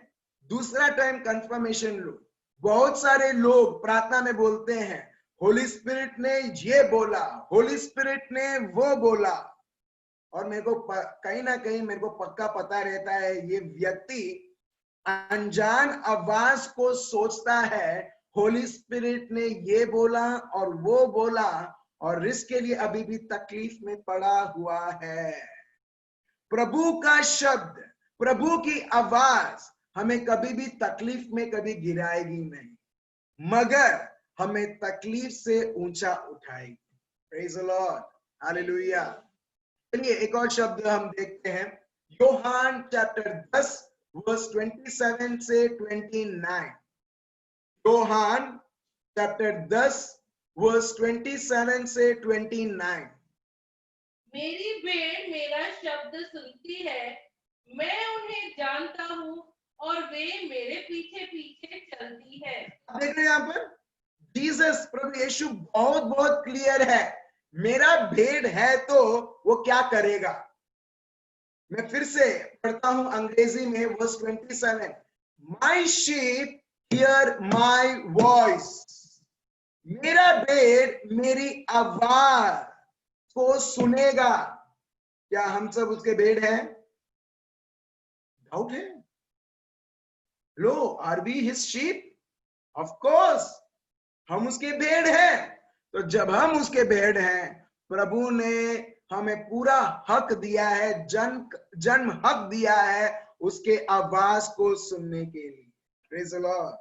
दूसरा टाइम कंफर्मेशन लो। बहुत सारे लोग प्रार्थना में बोलते हैं, होली स्पिरिट ने ये बोला, होली स्पिरिट ने वो बोला, और मेरे को कहीं ना कहीं मेरे को पक्का पता रहता है ये व्यक्ति अनजान आवाज को सोचता है होली स्पिरिट ने ये बोला और वो बोला, और इसके लिए अभी भी तकलीफ में पड़ा हुआ है। प्रभु का शब्द, प्रभु की आवाज हमें कभी भी तकलीफ में कभी गिराएगी नहीं, मगर हमें तकलीफ से ऊंचा उठाएगी। Praise the Lord, hallelujah. चलिए एक और शब्द हम देखते हैं, योहान चैप्टर 10 वर्स 27 से 29। योहान चैप्टर 10 वर्स 27 से 29। मेरी भेड़ मेरा शब्द सुनती है, मैं उन्हें जानता हूँ और वे मेरे पीछे पीछे चलती है। देख रहे हैं यहाँ पर जीसस, प्रभु यीशु बहुत बहुत क्लियर है, मेरा भेड़ है तो वो क्या करेगा। मैं फिर से पढ़ता हूं अंग्रेजी में verse 27। My sheep hear my voice, मेरा भेड़ मेरी आवाज को सुनेगा। क्या हम सब उसके भेड़ हैं? डाउट है। लो, are we his sheep? Of course हम उसके भेड़ हैं। तो जब हम उसके भेड़ हैं, प्रभु ने हमें पूरा हक दिया है, जन्म हक दिया है उसके आवाज को सुनने के लिए। Praise the Lord.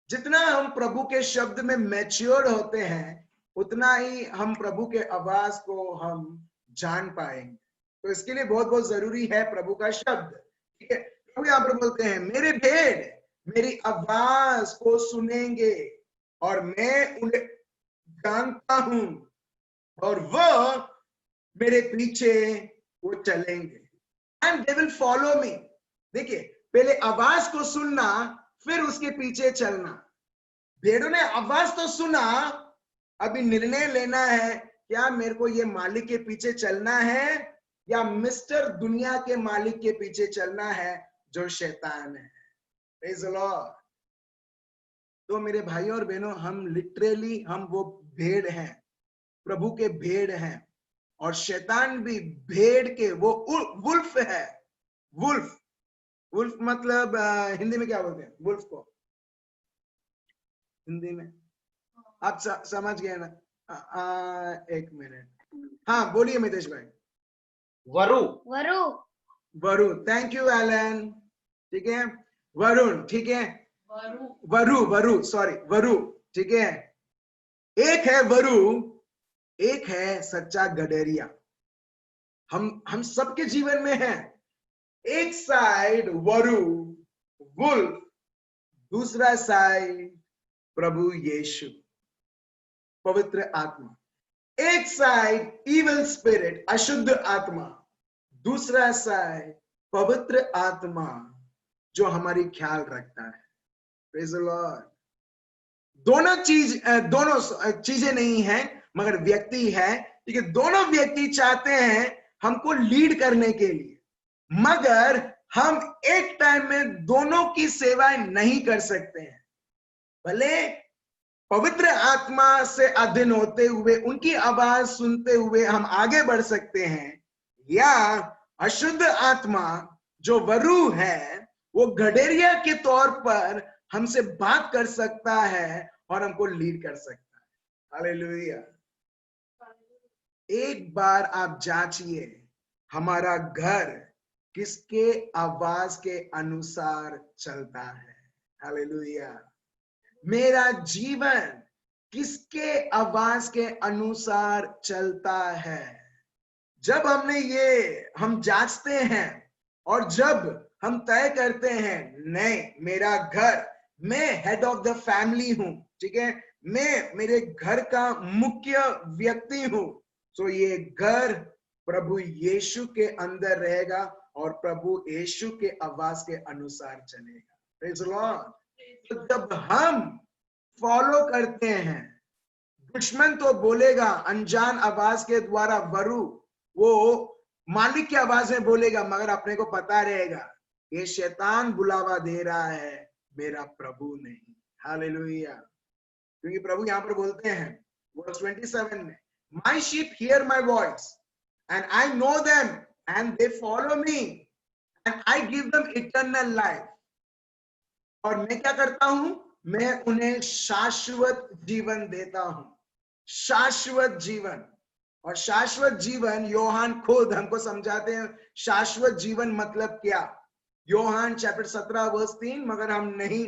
जितना हम प्रभु के शब्द में मैच्योर होते हैं, उतना ही हम प्रभु के आवाज को हम जान पाएंगे। तो इसके लिए बहुत बहुत जरूरी है प्रभु का शब्द। ठीक है, प्रभु यहाँ पर बोलते हैं, मेरे भेड़ मेरी आवाज को सुनेंगे और मैं उन्हें जानता हूं और वह मेरे पीछे वो चलेंगे, and they will follow me. देखिए, पहले आवाज को सुनना, फिर उसके पीछे चलना। भेड़ों ने आवाज तो सुना, अभी निर्णय लेना है, क्या मेरे को ये मालिक के पीछे चलना है या मिस्टर दुनिया के मालिक के पीछे चलना है जो शैतान है। Praise the Lord. तो मेरे भाइयों और बहनों, हम लिटरली हम वो भेड़ हैं, प्रभु के भेड़ हैं, और शैतान भी भेड़ के वो वुल्फ है। वुल्फ, वुल्फ मतलब हिंदी में क्या बोलते हैं वुल्फ को? हिंदी में आप समझ गए ना? एक मिनट, हाँ बोलिए मितेश भाई। वरु। वरु। वरु, थैंक यू एलन। ठीक है, वरुण, ठीक है, वरु, वरु सॉरी, वरु, ठीक है। एक है वरु, एक है सच्चा गडेरिया। हम सबके जीवन में है। एक साइड वरु वुल्फ, दूसरा साइड प्रभु यीशु पवित्र आत्मा। एक साइड इविल स्पिरिट अशुद्ध आत्मा, दूसरा साइड पवित्र आत्मा जो हमारी ख्याल रखता है। Praise the Lord. दोनों चीजें नहीं है, मगर व्यक्ति है। ठीक है, दोनों व्यक्ति चाहते हैं हमको लीड करने के लिए, मगर हम एक टाइम में दोनों की सेवाएं नहीं कर सकते हैं। भले पवित्र आत्मा से अधीन होते हुए, उनकी आवाज सुनते हुए हम आगे बढ़ सकते हैं, या अशुद्ध आत्मा जो वरु है वो गडेरिया के तौर पर हमसे बात कर सकता है और हमको लीड कर सकता है। हालेलुया। एक बार आप जांचिए, हमारा घर किसके आवाज के अनुसार चलता है। हालेलुया। मेरा जीवन किसके आवाज के अनुसार चलता है? जब हम जांचते हैं और जब हम तय करते हैं, नहीं, मेरा घर, मैं हेड ऑफ द फैमिली हूं, ठीक है, मैं मेरे घर का मुख्य व्यक्ति हूं, तो ये घर प्रभु यीशु के अंदर रहेगा और प्रभु यीशु के आवाज के अनुसार चलेगा। Praise the Lord. तो जब हम फॉलो करते हैं, दुश्मन तो बोलेगा अनजान आवाज के द्वारा, वरु वो मालिक की आवाज में बोलेगा, मगर अपने को पता रहेगा ये शैतान बुलावा दे रहा है, मेरा प्रभु नहीं। हालेलुया। क्योंकि प्रभु यहां पर बोलते हैं वर्स 27 में, my sheep hear my voice and I know them and they follow me and I give them eternal life. और मैं क्या करता हूं? मैं उन्हें शाश्वत जीवन देता हूं। शाश्वत जीवन। और शाश्वत जीवन योहान खुद हमको समझाते हैं शाश्वत जीवन मतलब क्या। योहान चैप्टर 17 वर्स 3, मगर हम नहीं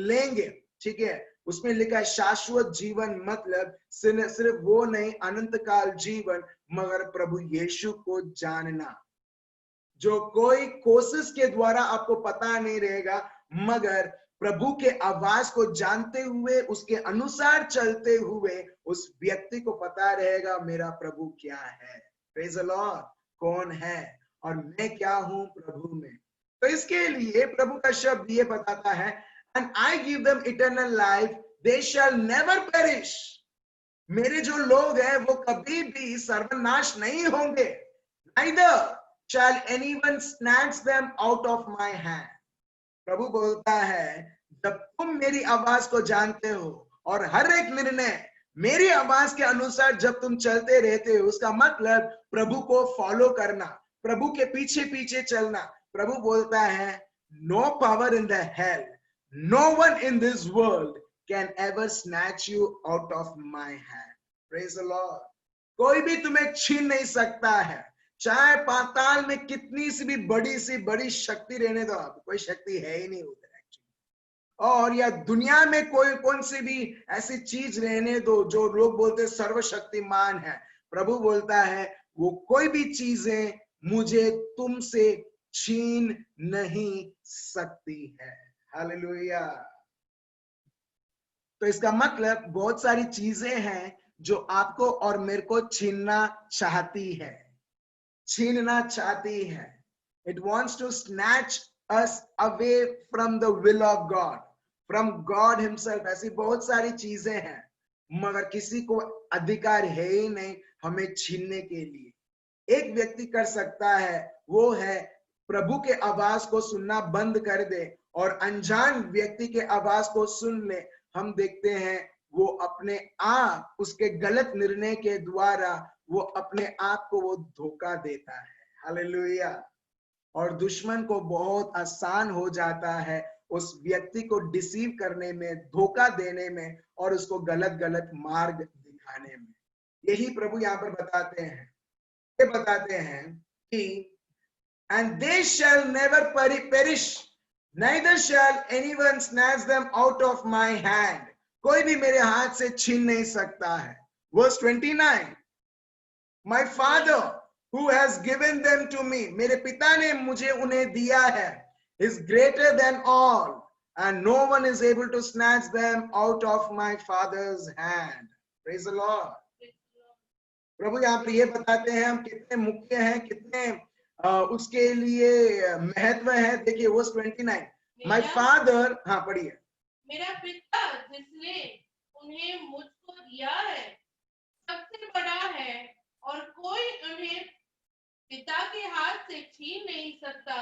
लेंगे, ठीक है। उसमें लिखा है शाश्वत जीवन मतलब सिर्फ वो नहीं, अनंत काल जीवन, मगर प्रभु यीशु को जानना, जो कोई कोशिश के द्वारा आपको पता नहीं रहेगा, मगर प्रभु के आवाज को जानते हुए, उसके अनुसार चलते हुए उस व्यक्ति को पता रहेगा मेरा प्रभु क्या है। Praise the Lord. कौन है और मैं क्या हूं प्रभु में। तो इसके लिए प्रभु का शब्द ये बताता है, and I give them eternal life, they shall never perish. मेरे जो लोग हैं वो कभी भी सर्वनाश नहीं होंगे, neither shall anyone snatch them out of my hand। प्रभु बोलता है जब तुम मेरी आवाज को जानते हो और हर एक निर्णय मेरी आवाज के अनुसार जब तुम चलते रहते हो, उसका मतलब प्रभु को फॉलो करना, प्रभु के पीछे पीछे चलना। प्रभु बोलता है no power in the hell, no one in this world can ever snatch you out of my hand. Praise the lord. कोई भी तुम्हें छीन नहीं सकता है, चाहे पाताल में कितनी सी भी बड़ी शक्ति रहने दो, आप कोई शक्ति है ही नहीं उधर एक्चुअली। और या दुनिया में कोई कौन सी भी ऐसी चीज रहने दो जो लोग बोलते सर्वशक्तिमान है, प्रभु बोलता है वो कोई भी चीजें मुझे तुमसे छीन नहीं सकती है। हालेलुया। तो इसका मतलब बहुत सारी चीजें हैं जो आपको और मेरे को छीनना चाहती है, छीनना चाहती है। It wants to snatch us away from the will of God, from God himself। ऐसी बहुत सारी चीजें हैं, मगर किसी को अधिकार है ही नहीं हमें छीनने के लिए। एक व्यक्ति कर सकता है, वो है प्रभु के आवाज को सुनना बंद कर दे और अनजान व्यक्ति के आवाज को सुन ले। हम देखते हैं वो अपने आप उसके गलत निर्णय के द्वारा वो अपने आप को वो धोखा देता है। हालेलुया। और दुश्मन को बहुत आसान हो जाता है उस व्यक्ति को डिसीव करने में, धोखा देने में और उसको गलत मार्ग दिखाने में। यही प्रभु यहाँ पर बताते हैं, ये बताते हैं कि and they shall never perish, neither shall anyone snatch them out of my hand। कोई भी मेरे हाथ से छीन नहीं सकता है। Verse 29, my father who has given them to me, मेरे पिता ने मुझे उन्हें दिया है, is greater than all and no one is able to snatch them out of my father's hand। Praise the Lord। प्रभु यहाँ पर ये बताते हैं हम कितने मुख्य हैं, कितने उसके लिए महत्व है। देखिए वर्स 29, माय फादर, हाँ पढ़िए। मेरा पिता जिसने उन्हें मुझको दिया है सबसे बड़ा है और कोई उन्हें पिता के हाथ से छीन नहीं सकता।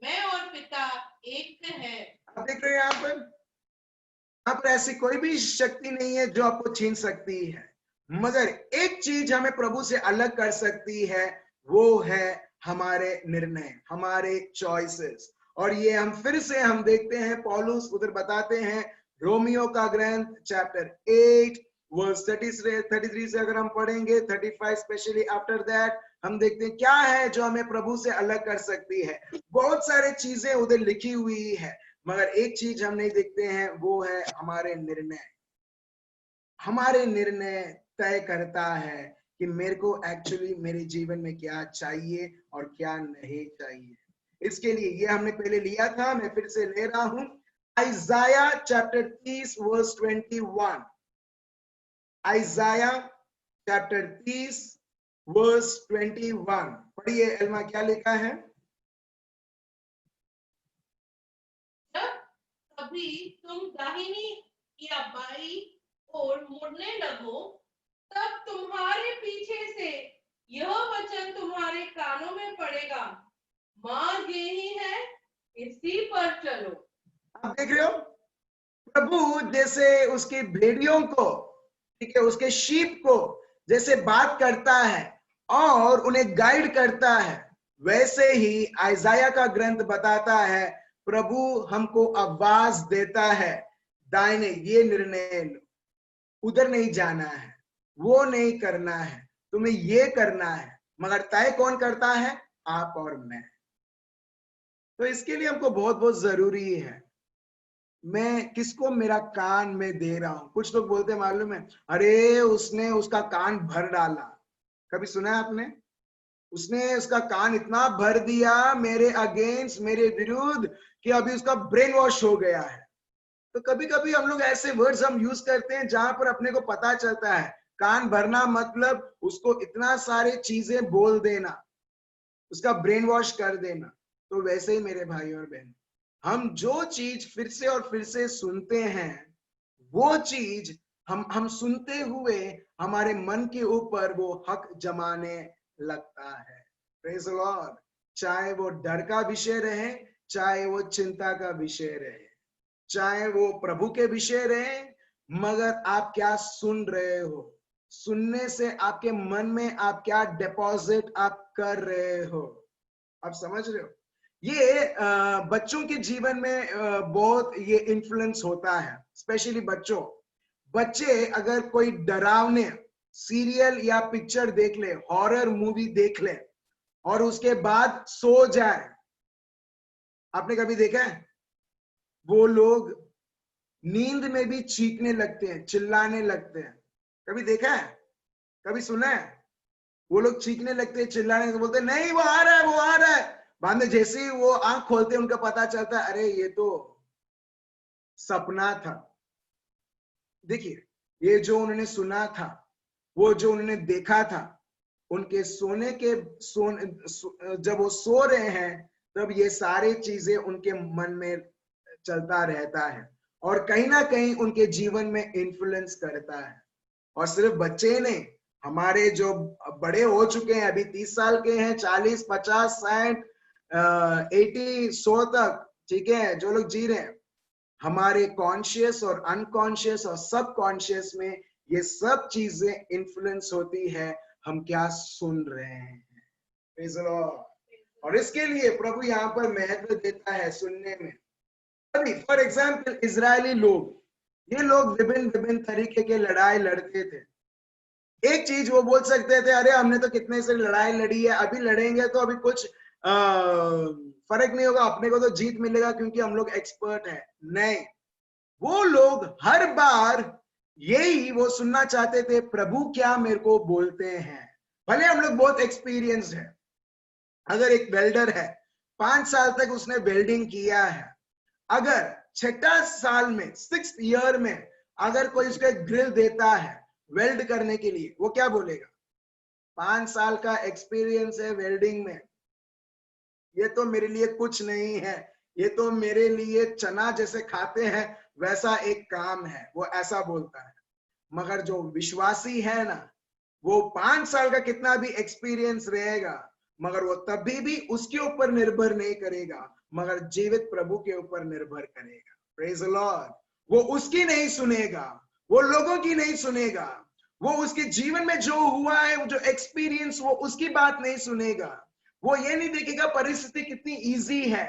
मैं और पिता एक है। आप देख रहे हैं यहाँ पर ऐसी कोई भी शक्ति नहीं है जो आपको छीन सकती है, मगर एक चीज हमें प्रभु से अलग कर सकती है, वो है हमारे निर्णय, हमारे चॉइसेस। और ये हम फिर से हम देखते हैं पौलुस उधर बताते हैं रोमियो का ग्रंथ चैप्टर 8 वर्स 33 से अगर हम पढ़ेंगे 35 स्पेशली आफ्टर दैट, हम देखते हैं क्या है जो हमें प्रभु से अलग कर सकती है। बहुत सारे चीजें उधर लिखी हुई है, मगर एक चीज हम नहीं देखते हैं, वो है हमारे निर्णय। हमारे निर्णय तय करता है कि मेरे को एक्चुअली मेरे जीवन में क्या चाहिए और क्या नहीं चाहिए। इसके लिए ये हमने पहले लिया था, मैं फिर से ले रहा हूं। Isaiah chapter 30 verse 21। Isaiah chapter 30 verse 21 पढ़िए। एल्मा क्या लिखा है? जब कभी तुम दाहिनी या बाई ओर मुड़ने लगो, तब तुम्हारे पीछे से यह वचन तुम्हारे कानों में पड़ेगा, मार्ग यही है, इसी पर चलो। आप देख रहे हो, प्रभु जैसे उसके भेड़ियों को, ठीक है, उसके शीप को जैसे बात करता है और उन्हें गाइड करता है, वैसे ही आइजाया का ग्रंथ बताता है प्रभु हमको आवाज देता है, दाहिने ये निर्णय लो, उधर नहीं जाना है, वो नहीं करना है, तुम्हें ये करना है। मगर तय कौन करता है? आप और मैं। तो इसके लिए हमको बहुत बहुत जरूरी है, मैं किसको मेरा कान में दे रहा हूं। कुछ लोग बोलते हैं मालूम है, अरे उसने उसका कान भर डाला। कभी सुना है आपने? उसने उसका कान इतना भर दिया मेरे अगेंस्ट, मेरे विरुद्ध, कि अभी उसका ब्रेन वॉश हो गया है। तो कभी कभी हम लोग ऐसे वर्ड्स हम यूज करते हैं जहां पर अपने को पता चलता है कान भरना मतलब उसको इतना सारे चीजें बोल देना, उसका ब्रेन वॉश कर देना। तो वैसे ही मेरे भाई और बहन, हम जो चीज फिर से और फिर से सुनते हैं, वो चीज हम सुनते हुए हमारे मन के ऊपर वो हक जमाने लगता है। Praise the Lord. चाहे वो डर का विषय रहे, चाहे वो चिंता का विषय रहे, चाहे वो प्रभु के विषय रहे, मगर आप क्या सुन रहे हो, सुनने से आपके मन में आप क्या डिपॉजिट आप कर रहे हो, आप समझ रहे हो? ये बच्चों के जीवन में बहुत ये इन्फ्लुएंस होता है, स्पेशली बच्चों। बच्चे अगर कोई डरावने सीरियल या पिक्चर देख ले, हॉरर मूवी देख ले और उसके बाद सो जाए, आपने कभी देखा है? वो लोग नींद में भी चीखने लगते हैं, चिल्लाने लगते हैं। कभी देखा है? कभी सुना है? वो लोग चीखने लगते हैं, चिल्लाने, बोलते हैं नहीं वो आ रहा है, वो आ रहा है। बाद में जैसे ही वो आंख खोलते हैं उनका पता चलता है अरे ये तो सपना था। देखिए, ये जो उन्होंने सुना था, वो जो उन्होंने देखा था, उनके सोने के जब वो सो रहे हैं तब ये सारी चीजें उनके मन में चलता रहता है और कहीं ना कहीं उनके जीवन में इन्फ्लुएंस करता है। और सिर्फ बच्चे नहीं, हमारे जो बड़े हो चुके हैं, अभी 30 साल के हैं, 40 50 60 80 100 तक, ठीक है, जो लोग जी रहे हैं, हमारे कॉन्शियस और अनकॉन्शियस और सब कॉन्शियस में ये सब चीजें इन्फ्लुएंस होती है, हम क्या सुन रहे हैं। Praise the Lord। और इसके लिए प्रभु यहाँ पर महत्व देता है सुनने में। अभी फॉर एग्जाम्पल इजरायली लोग, ये लोग विभिन्न विभिन्न तरीके के लड़ाई लड़ते थे। एक चीज वो बोल सकते थे, अरे हमने तो कितने से लड़ाई लड़ी है, अभी लड़ेंगे तो अभी कुछ फर्क नहीं होगा, अपने को तो जीत मिलेगा क्योंकि हम लोग एक्सपर्ट हैं। नहीं, वो लोग हर बार यही वो सुनना चाहते थे, प्रभु क्या मेरे को बोलते हैं। भले हम लोग बहुत एक्सपीरियंस्ड है, अगर एक वेल्डर है, 5 साल तक उसने वेल्डिंग किया है, अगर 6 साल में 6th ईयर में अगर कोई उसको ग्रिल देता है वेल्ड करने के लिए, वो क्या बोलेगा? 5 साल का एक्सपीरियंस है वेल्डिंग में, ये तो मेरे लिए कुछ नहीं है, ये तो मेरे लिए चना जैसे खाते हैं वैसा एक काम है, वो ऐसा बोलता है। मगर जो विश्वासी है ना, वो 5 साल का कितना भी एक्सपीरियंस रहेगा, मगर वो तभी भी उसके ऊपर निर्भर नहीं करेगा, मगर जीवित प्रभु के ऊपर निर्भर करेगा। Praise the Lord. वो उसकी नहीं सुनेगा, वो लोगों की नहीं सुनेगा, वो उसके जीवन में जो हुआ है, जो एक्सपीरियंस, वो उसकी बात नहीं सुनेगा। वो ये नहीं देखेगा परिस्थिति कितनी इजी है,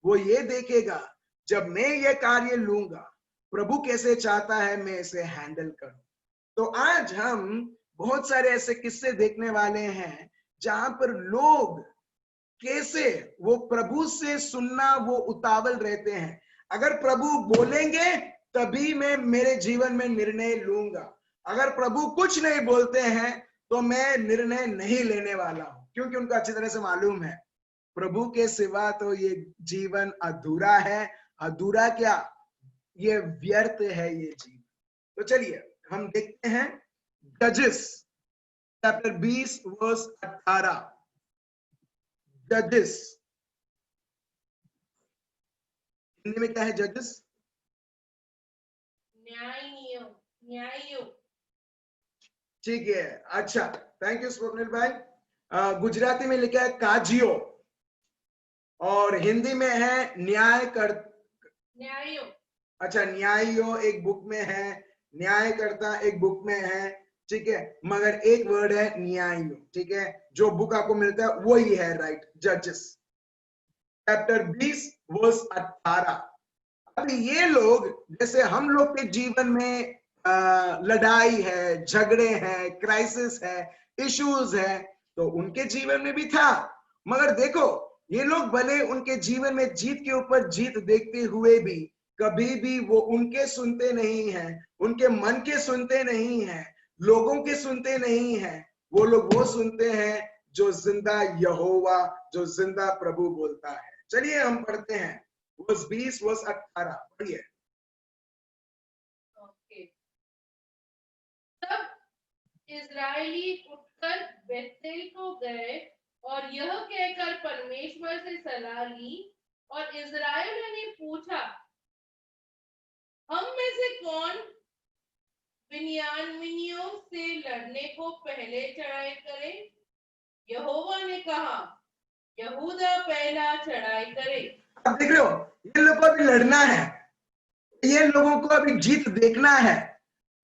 वो ये देखेगा जब मैं ये कार्य लूंगा, प्रभु कैसे चाहता है मैं इसे हैंडल करूं। तो आज हम बहुत सारे ऐसे किस्से देखने वाले हैं जहां पर लोग कैसे वो प्रभु से सुनना वो उतावल रहते हैं। अगर प्रभु बोलेंगे तभी मैं मेरे जीवन में निर्णय लूंगा। अगर प्रभु कुछ नहीं बोलते हैं तो मैं निर्णय नहीं लेने वाला हूं, क्योंकि उनको अच्छी तरह से मालूम है प्रभु के सिवा तो ये जीवन अधूरा है। अधूरा क्या, ये व्यर्थ है ये जीवन। तो चलिए हम देखते हैं जजेस चैप्टर 20 वर्स 18। जजेस हिंदी में क्या है जजेस? न्यायियों। ठीक है, अच्छा, थैंक यू स्वप्निल भाई। गुजराती में लिखा है काजियो और हिंदी में है न्यायियों। अच्छा, न्यायियों एक बुक में है, न्यायकर्ता एक बुक में है, ठीक है, मगर एक वर्ड है न्यायियों, ठीक है, जो बुक आपको मिलता है वही है, राइट, जजेस चैप्टर 20 वर्स 18। अब ये लोग, जैसे हम लोग के जीवन में लड़ाई है, झगड़े हैं, क्राइसिस है, इश्यूज है, तो उनके जीवन में भी था। मगर देखो, ये लोग भले उनके जीवन में जीत के ऊपर जीत देखते हुए भी कभी भी वो उनके सुनते नहीं हैं, उनके मन के सुनते नहीं हैं, लोगों के सुनते नहीं हैं। वो लोग वो सुनते हैं जो जिंदा यहोवा, जो जिंदा प्रभु बोलता है। चलिए हम पढ़ते हैं वर्स 20 वर्स 18, पढ़िए। ओके। तब इजरायली उठकर बेतेल को गए और यह कहकर परमेश्वर से सलाह ली, और इजराइलियों ने पूछा, हम में से कौन बिन्यामीनियों से लड़ने को पहले चढ़ाई करे? यहोवा ने कहा, यहूदा पहला चढ़ाई करे। अब देख रहे हो, ये लोगों को अभी लड़ना है, ये लोगों को अभी जीत देखना है,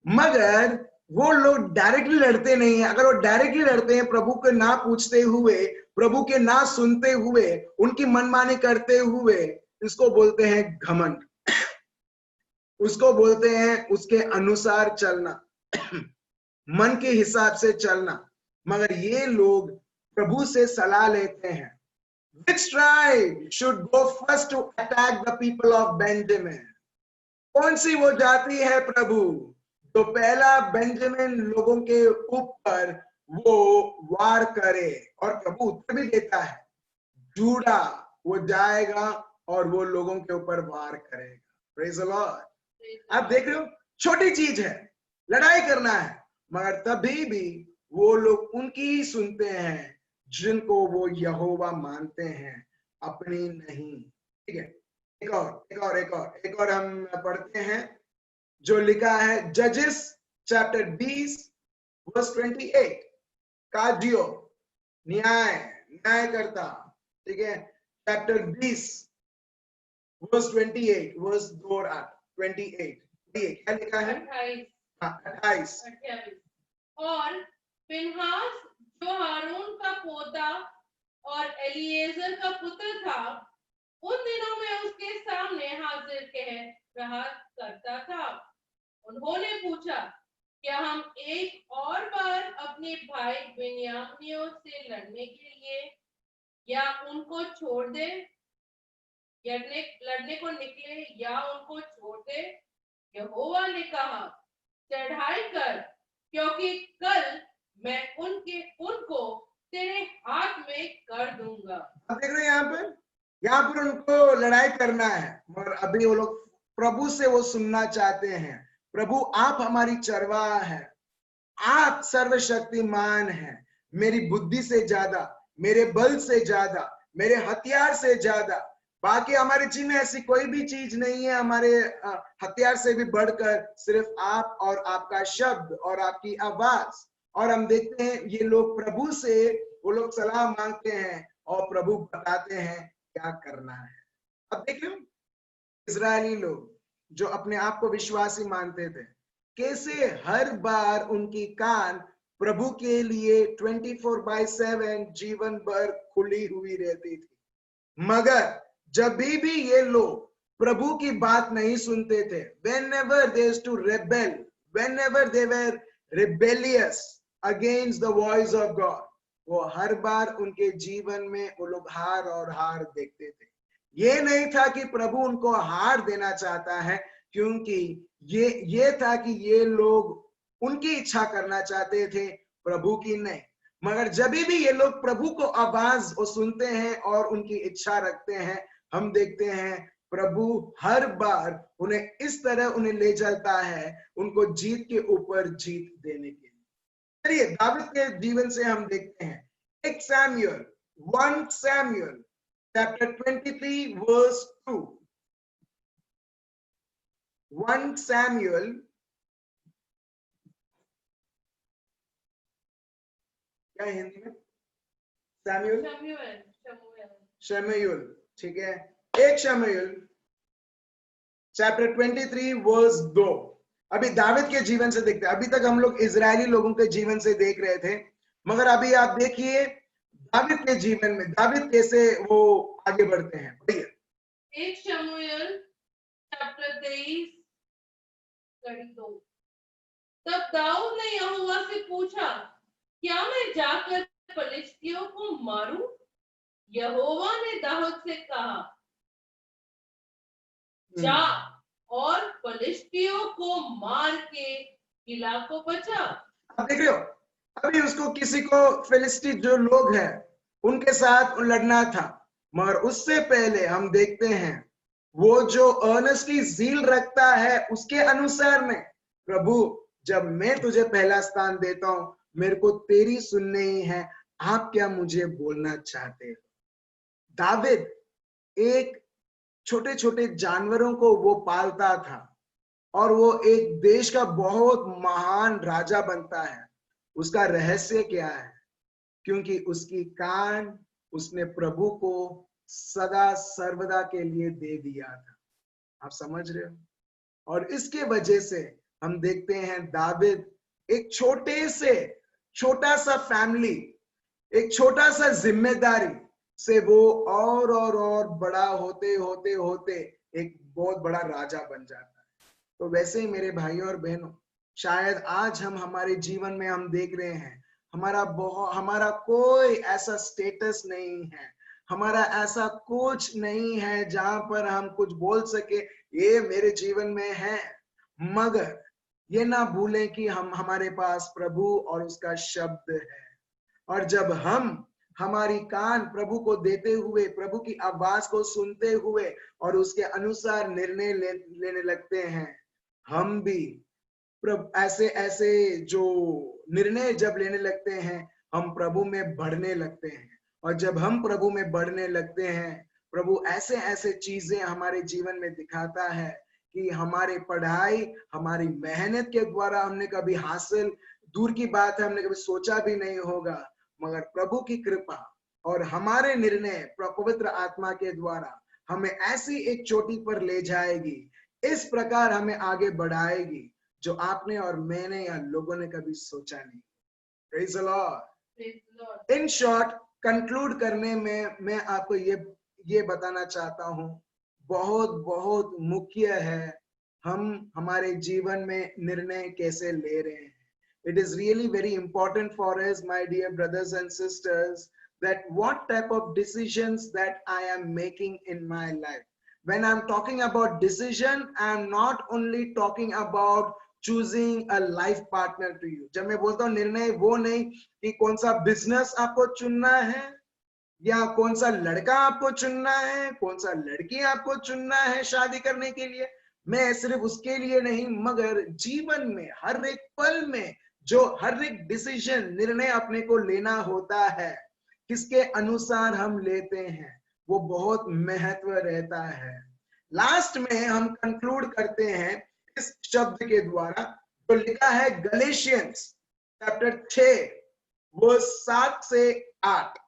मगर वो लोग डायरेक्टली लड़ते नहीं है। अगर वो डायरेक्टली लड़ते हैं प्रभु के ना पूछते हुए, प्रभु के ना सुनते हुए, उनकी मनमानी करते हुए, इसको बोलते हैं घमंड, उसको बोलते हैं उसके अनुसार चलना, मन के हिसाब से चलना। मगर ये लोग प्रभु से सलाह लेते हैं, which tribe should go first to attack the people of Benjamin? कौन सी वो जाति है प्रभु तो पहला बेंजामिन लोगों के ऊपर वो वार करे? और प्रभु उत्तर भी देता है, जूडा वो जाएगा और वो लोगों के ऊपर वार करेगा। Praise the Lord. आप देख रहे हो, छोटी चीज है, लड़ाई करना है, मगर तभी भी वो लोग उनकी ही सुनते हैं जिनको वो यहोवा मानते हैं, अपनी नहीं। ठीक है, एक और हम पढ़ते हैं जो लिखा है जजेस चैप्टर 20 वर्स 28। काजियो न्याय करता, ठीक है, चैप्टर 20 वर्स 28, वर्स 28, क्या लिखा है? 28। और फिनहास जो हारून का पोता और एलिएजर का पुत्र था, उन दिनों में उसके सामने हाजिर कह रहा करता था। उन्होंने पूछा, क्या हम एक और बार अपने भाई बिन्यामीनियों से लड़ने के लिए या उनको छोड़ दे, लड़ने को निकले या उनको छोड़ दे? यहोवा ने कहा, चढ़ाई कर, क्योंकि कल मैं उनको तेरे हाथ में कर दूंगा। अब देख रहे हैं यहाँ पर उनको लड़ाई करना है, मगर अभी वो लोग प्रभु से वो सुनना चाहते हैं, प्रभु आप हमारी चरवाहा है, आप सर्वशक्तिमान हैं, मेरी बुद्धि से ज्यादा, मेरे बल से ज्यादा, मेरे हथियार से ज्यादा, बाकी हमारे जी में ऐसी कोई भी चीज नहीं है हमारे हथियार से भी बढ़कर, सिर्फ आप और आपका शब्द और आपकी आवाज। और हम देखते हैं ये लोग प्रभु से वो लोग सलाह मांगते हैं और प्रभु बताते हैं क्या करना है। अब देखिए, इजरायली लोग जो अपने आप को विश्वासी मानते थे, कैसे हर बार उनकी कान प्रभु के लिए 24/7 जीवन भर खुली हुई रहती थी। मगर जब भी ये लोग प्रभु की बात नहीं सुनते थे, whenever they used to rebel, whenever they were rebellious against the voice of God, वो हर बार उनके जीवन में वो लोग हार और हार देखते थे। ये नहीं था कि प्रभु उनको हार देना चाहता है, क्योंकि ये था कि ये लोग उनकी इच्छा करना चाहते थे, प्रभु की नहीं। मगर जब भी ये लोग प्रभु को आवाज और सुनते हैं और उनकी इच्छा रखते हैं, हम देखते हैं प्रभु हर बार उन्हें इस तरह उन्हें ले चलता है, उनको जीत के ऊपर जीत देने के लिए। चलिए दाऊद के जीवन से हम देखते हैं 1 सैमुअल chapter 23 verse 2। 1 Samuel क्या है हिंदी में? शमूएल, ठीक है। 1 शमूएल चैप्टर 23 वर्स 2। अभी दाऊद के जीवन से देखते हैं। अभी तक हम लोग इजरायली लोगों के जीवन से देख रहे थे, मगर अभी आप देखिए दाऊद के जीवन में दाऊद कैसे वो आगे बढ़ते हैं। भैया 1 शमूएल चैप्टर 23:2। तब दाऊद ने यहोवा से पूछा, क्या मैं जाकर फिलिस्तियों को मारूं? यहोवा ने दाऊद से कहा, जा और फिलिस्तियों को मार के किला को बचा। आप देख रहे हो, अभी उसको किसी को फिलिस्ती जो लोग हैं उनके साथ लड़ना था, मगर उससे पहले हम देखते हैं वो जो अर्नेस्टली ज़ील रखता है उसके अनुसार में, प्रभु जब मैं तुझे पहला स्थान देता हूं, मेरे को तेरी सुननी ही है, आप क्या मुझे बोलना चाहते हो। दाऊद एक छोटे छोटे जानवरों को वो पालता था और वो एक देश का बहुत महान राजा बनता है। उसका रहस्य क्या है? क्योंकि उसकी कान उसने प्रभु को सदा सर्वदा के लिए दे दिया था। आप समझ रहे हो? और इसके वजह से हम देखते हैं दाऊद एक छोटा सा फैमिली, एक छोटा सा जिम्मेदारी से वो और बड़ा होते होते होते एक बहुत बड़ा राजा बन जाता है। तो वैसे ही मेरे भाइयों और बहनों, शायद आज हम हमारे जीवन में हम देख रहे हैं हमारा कोई ऐसा स्टेटस नहीं है, हमारा ऐसा कुछ नहीं है जहां पर हम कुछ बोल सके ये मेरे जीवन में है। मगर ये ना भूलें कि हमारे पास प्रभु और उसका शब्द है, और जब हम हमारी कान प्रभु को देते हुए, प्रभु की आवाज को सुनते हुए और उसके अनुसार निर्णय लेने लगते हैं, हम भी ऐसे जो निर्णय जब लेने लगते हैं, हम प्रभु में बढ़ने लगते हैं। और जब हम प्रभु में बढ़ने लगते हैं, प्रभु ऐसे ऐसे चीजें हमारे जीवन में दिखाता है कि हमारे पढ़ाई, हमारी मेहनत के द्वारा हमने कभी हासिल, दूर की बात है हमने कभी सोचा भी नहीं होगा, मगर प्रभु की कृपा और हमारे निर्णय पवित्र आत्मा के द्वारा हमें ऐसी एक चोटी पर ले जाएगी, इस प्रकार हमें आगे बढ़ाएगी जो आपने और मैंने या लोगों ने कभी सोचा नहीं। Praise the Lord. In short, conclude करने में मैं आपको ये बताना चाहता हूं, बहुत मुख्य है हम हमारे जीवन में निर्णय कैसे ले रहे हैं। It is really very important for us, my dear brothers and sisters, that what type of decisions that I am making in my life. When I'm talking about decision, I'm not only talking about choosing a life partner to you. जब मैं बोलता हूँ निर्णय, वो नहीं कि कौन सा बिजनेस आपको चुनना है या कौन सा लड़का आपको चुनना है, कौन सा लड़की आपको चुनना है शादी करने के लिए। मैं सिर्फ उसके लिए नहीं, मगर जीवन में हर एक पल में जो हर एक डिसीजन, निर्णय अपने को लेना होता है, किसके अनुसार हम लेते हैं, वो बहुत महत्व रहता है। लास्ट में हम कंक्लूड करते हैं इस शब्द के द्वारा जो लिखा है गलेशियंस चैप्टर 6 वर्स 7 से 8।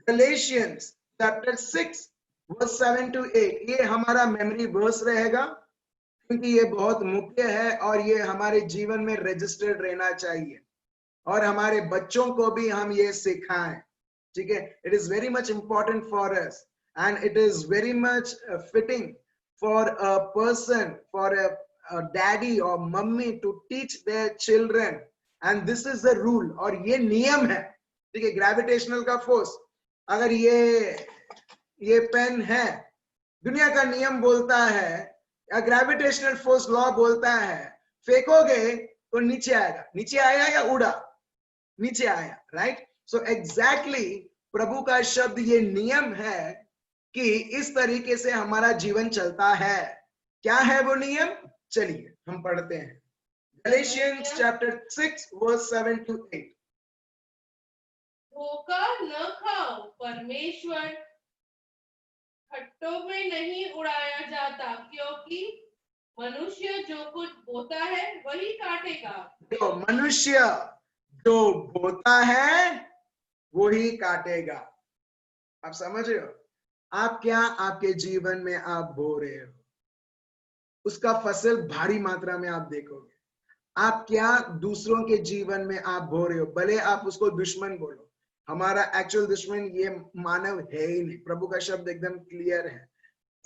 Galatians chapter 6 verse 7 to 8। ये हमारा मेमोरी वर्स रहेगा क्योंकि ये बहुत मुख्य है और ये हमारे जीवन में रजिस्टर्ड रहना चाहिए और हमारे बच्चों को भी हम ये सिखाएं। ठीक है, it is very much important for us and it is very much fitting for a person, for a daddy or mummy to teach their children, and this is the rule और ये नियम है। ठीक है, ग्रेविटेशनल का force, अगर ये pen है, दुनिया का नियम बोलता है या ग्रेविटेशनल फोर्स लॉ बोलता है फेंकोगे तो नीचे आएगा, नीचे आया या उड़ा, नीचे आया, राइट। सो एग्जैक्टली प्रभु का शब्द ये नियम है कि इस तरीके से हमारा जीवन चलता है। क्या है वो नियम, चलिए हम पढ़ते हैं गैलेशियंस चैप्टर 6 वर्स 7 to 8। धोखा न खाओ, परमेश्वर खट्टों में नहीं उड़ाया जाता, क्योंकि मनुष्य जो कुछ बोता है वही काटेगा। तो मनुष्य जो बोता है वही काटेगा। आप समझ रहे हो, आप क्या आपके जीवन में आप बो रहे हो, उसका फसल भारी मात्रा में आप देखोगे। आप क्या दूसरों के जीवन में आप बो रहे हो, भले आप उसको दुश्मन बोलो, हमारा एक्चुअल दुश्मन ये मानव है ही नहीं। प्रभु का शब्द एकदम क्लियर है,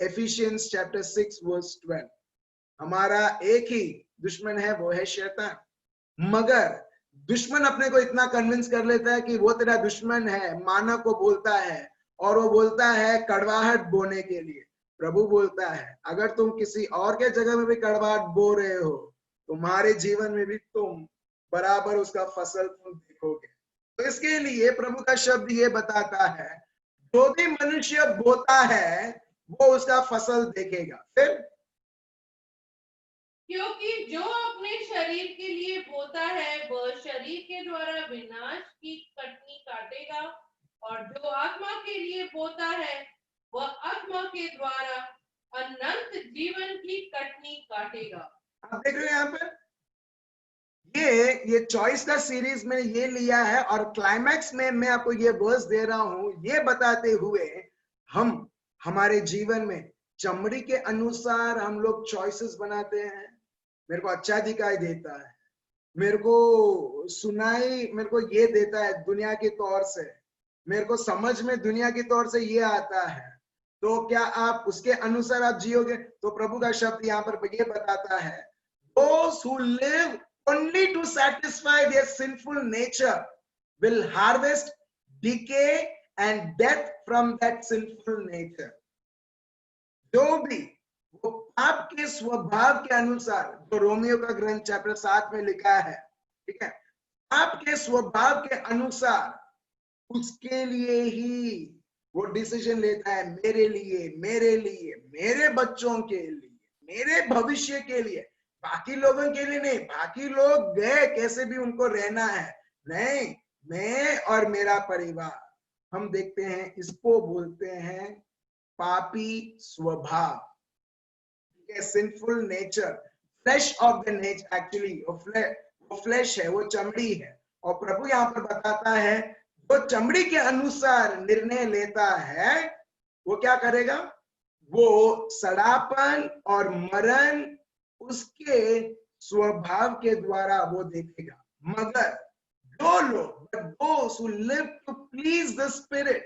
एफिशियंस चैप्टर 6 वर्स 12। हमारा एक ही दुश्मन है, वो है शैतान। मगर दुश्मन अपने को इतना कन्विंस कर लेता है कि वो तेरा दुश्मन है, मानव को बोलता है, और वो बोलता है कड़वाहट बोने के लिए। प्रभु बोलता है अगर तुम किसी और के जगह में भी कड़वाहट बो रहे हो, तुम्हारे जीवन में भी तुम बराबर उसका फसल तुम देखोगे। तो इसके लिए प्रभु का शब्द ये बताता है जो भी मनुष्य बोता है वो उसका फसल देखेगा। फिर क्योंकि जो अपने शरीर के लिए बोता है वह शरीर के द्वारा विनाश की कटनी काटेगा, और जो आत्मा के लिए बोता है वह आत्मा के द्वारा अनंत जीवन की कटनी काटेगा। आप देख रहे हो यहाँ पर ये चॉइस का सीरीज में ये लिया है, और क्लाइमैक्स में मैं आपको ये वर्स दे रहा हूं ये बताते हुए हम हमारे जीवन में चमड़ी के अनुसार हम लोग चॉइसेस बनाते हैं। मेरे को अच्छा दिखाई देता है, मेरे को सुनाई मेरे को ये देता है दुनिया के तौर से, मेरे को समझ में दुनिया के तौर से ये आता है, तो क्या आप उसके अनुसार आप जियोगे? तो प्रभु का शब्द यहाँ पर ये बताता है those who live only to satisfy their sinful nature will harvest decay and death from that sinful nature। जो भी वो पाप के स्वभाव के अनुसार, जो रोमियो का ग्रंथ चैप्टर 7 में लिखा है, ठीक है, पाप के स्वभाव के अनुसार उसके लिए ही वो डिसीजन लेता है, मेरे लिए, मेरे लिए, मेरे बच्चों के लिए, मेरे भविष्य के लिए, बाकी लोगों के लिए नहीं। बाकी लोग गए कैसे भी उनको रहना है, नहीं, मैं और मेरा परिवार। हम देखते हैं इसको बोलते हैं पापी स्वभाव, sinful nature, flash of the nature. Actually वो फ्लैश है, वो चमड़ी है। और प्रभु यहाँ पर बताता है जो चमड़ी के अनुसार निर्णय लेता है वो क्या करेगा, वो सड़ापन और मरण उसके स्वभाव के द्वारा वो देखेगा। मगर जो लोग, those who live to please the spirit,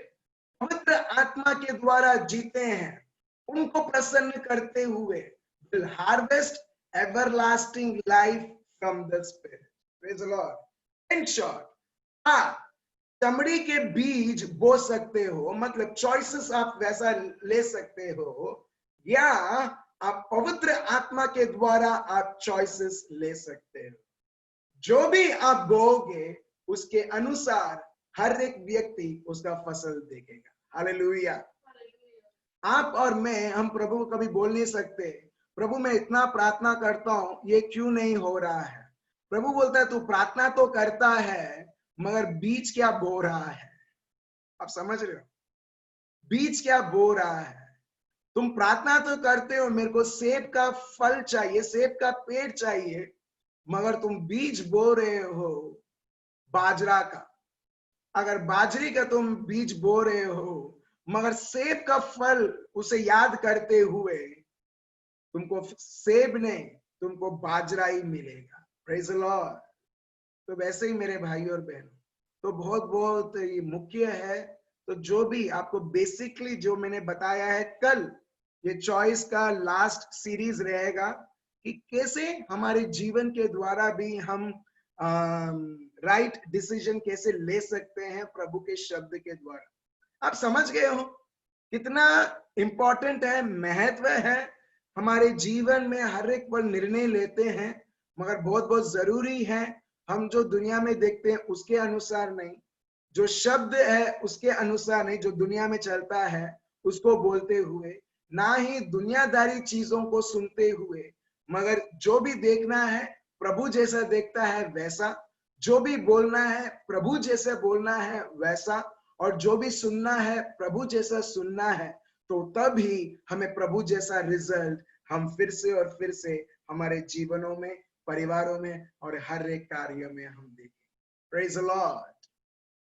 पवित्र आत्मा के द्वारा जीते हैं, उनको प्रसन्न करते हुए will harvest everlasting life from the spirit। Praise the Lord। In short, आप चमड़ी के बीज बो सकते हो, मतलब चॉइसेस आप वैसा ले सकते हो, या आप पवित्र आत्मा के द्वारा आप चॉइसेस ले सकते हो। जो भी आप बोओगे उसके अनुसार हर एक व्यक्ति उसका फसल देखेगा। हालेलुया। आप और मैं, हम प्रभु को कभी बोल नहीं सकते प्रभु मैं इतना प्रार्थना करता हूं ये क्यों नहीं हो रहा है। प्रभु बोलता है तू प्रार्थना तो करता है मगर बीज क्या बो रहा है। आप समझ रहे हो, बीज क्या बो रहा है। तुम प्रार्थना तो करते हो मेरे को सेब का फल चाहिए, सेब का पेड़ चाहिए, मगर तुम बीज बो रहे हो बाजरा का। अगर बाजरी का तुम बीज बो रहे हो मगर सेब का फल उसे याद करते हुए तुमको सेब नहीं, तुमको बाजरा ही मिलेगा। Praise the Lord. तो वैसे ही मेरे भाई और बहनों, तो बहुत बहुत ये मुख्य है। तो जो भी आपको बेसिकली जो मैंने बताया है, कल ये चॉइस का लास्ट सीरीज रहेगा कि कैसे हमारे जीवन के द्वारा भी हम राइट डिसीजन कैसे ले सकते हैं प्रभु के शब्द के द्वारा। आप समझ गए हो कितना इंपॉर्टेंट है, महत्व है हमारे जीवन में। हर एक पल निर्णय लेते हैं, मगर बहुत बहुत जरूरी है हम जो दुनिया में देखते हैं उसके अनुसार नहीं, जो शब्द है उसके अनुसार नहीं, जो दुनिया में चलता है उसको बोलते हुए, ना ही दुनियादारी चीजों को सुनते हुए, मगर जो भी देखना है प्रभु जैसा देखता है वैसा, जो भी बोलना है प्रभु जैसे बोलना है वैसा, और जो भी सुनना है प्रभु जैसा सुनना है, तो तभी हमें प्रभु जैसा रिजल्ट हम फिर से और फिर से हमारे जीवनों में, परिवारों में और हर एक कार्य में हम देखें। Praise the Lord,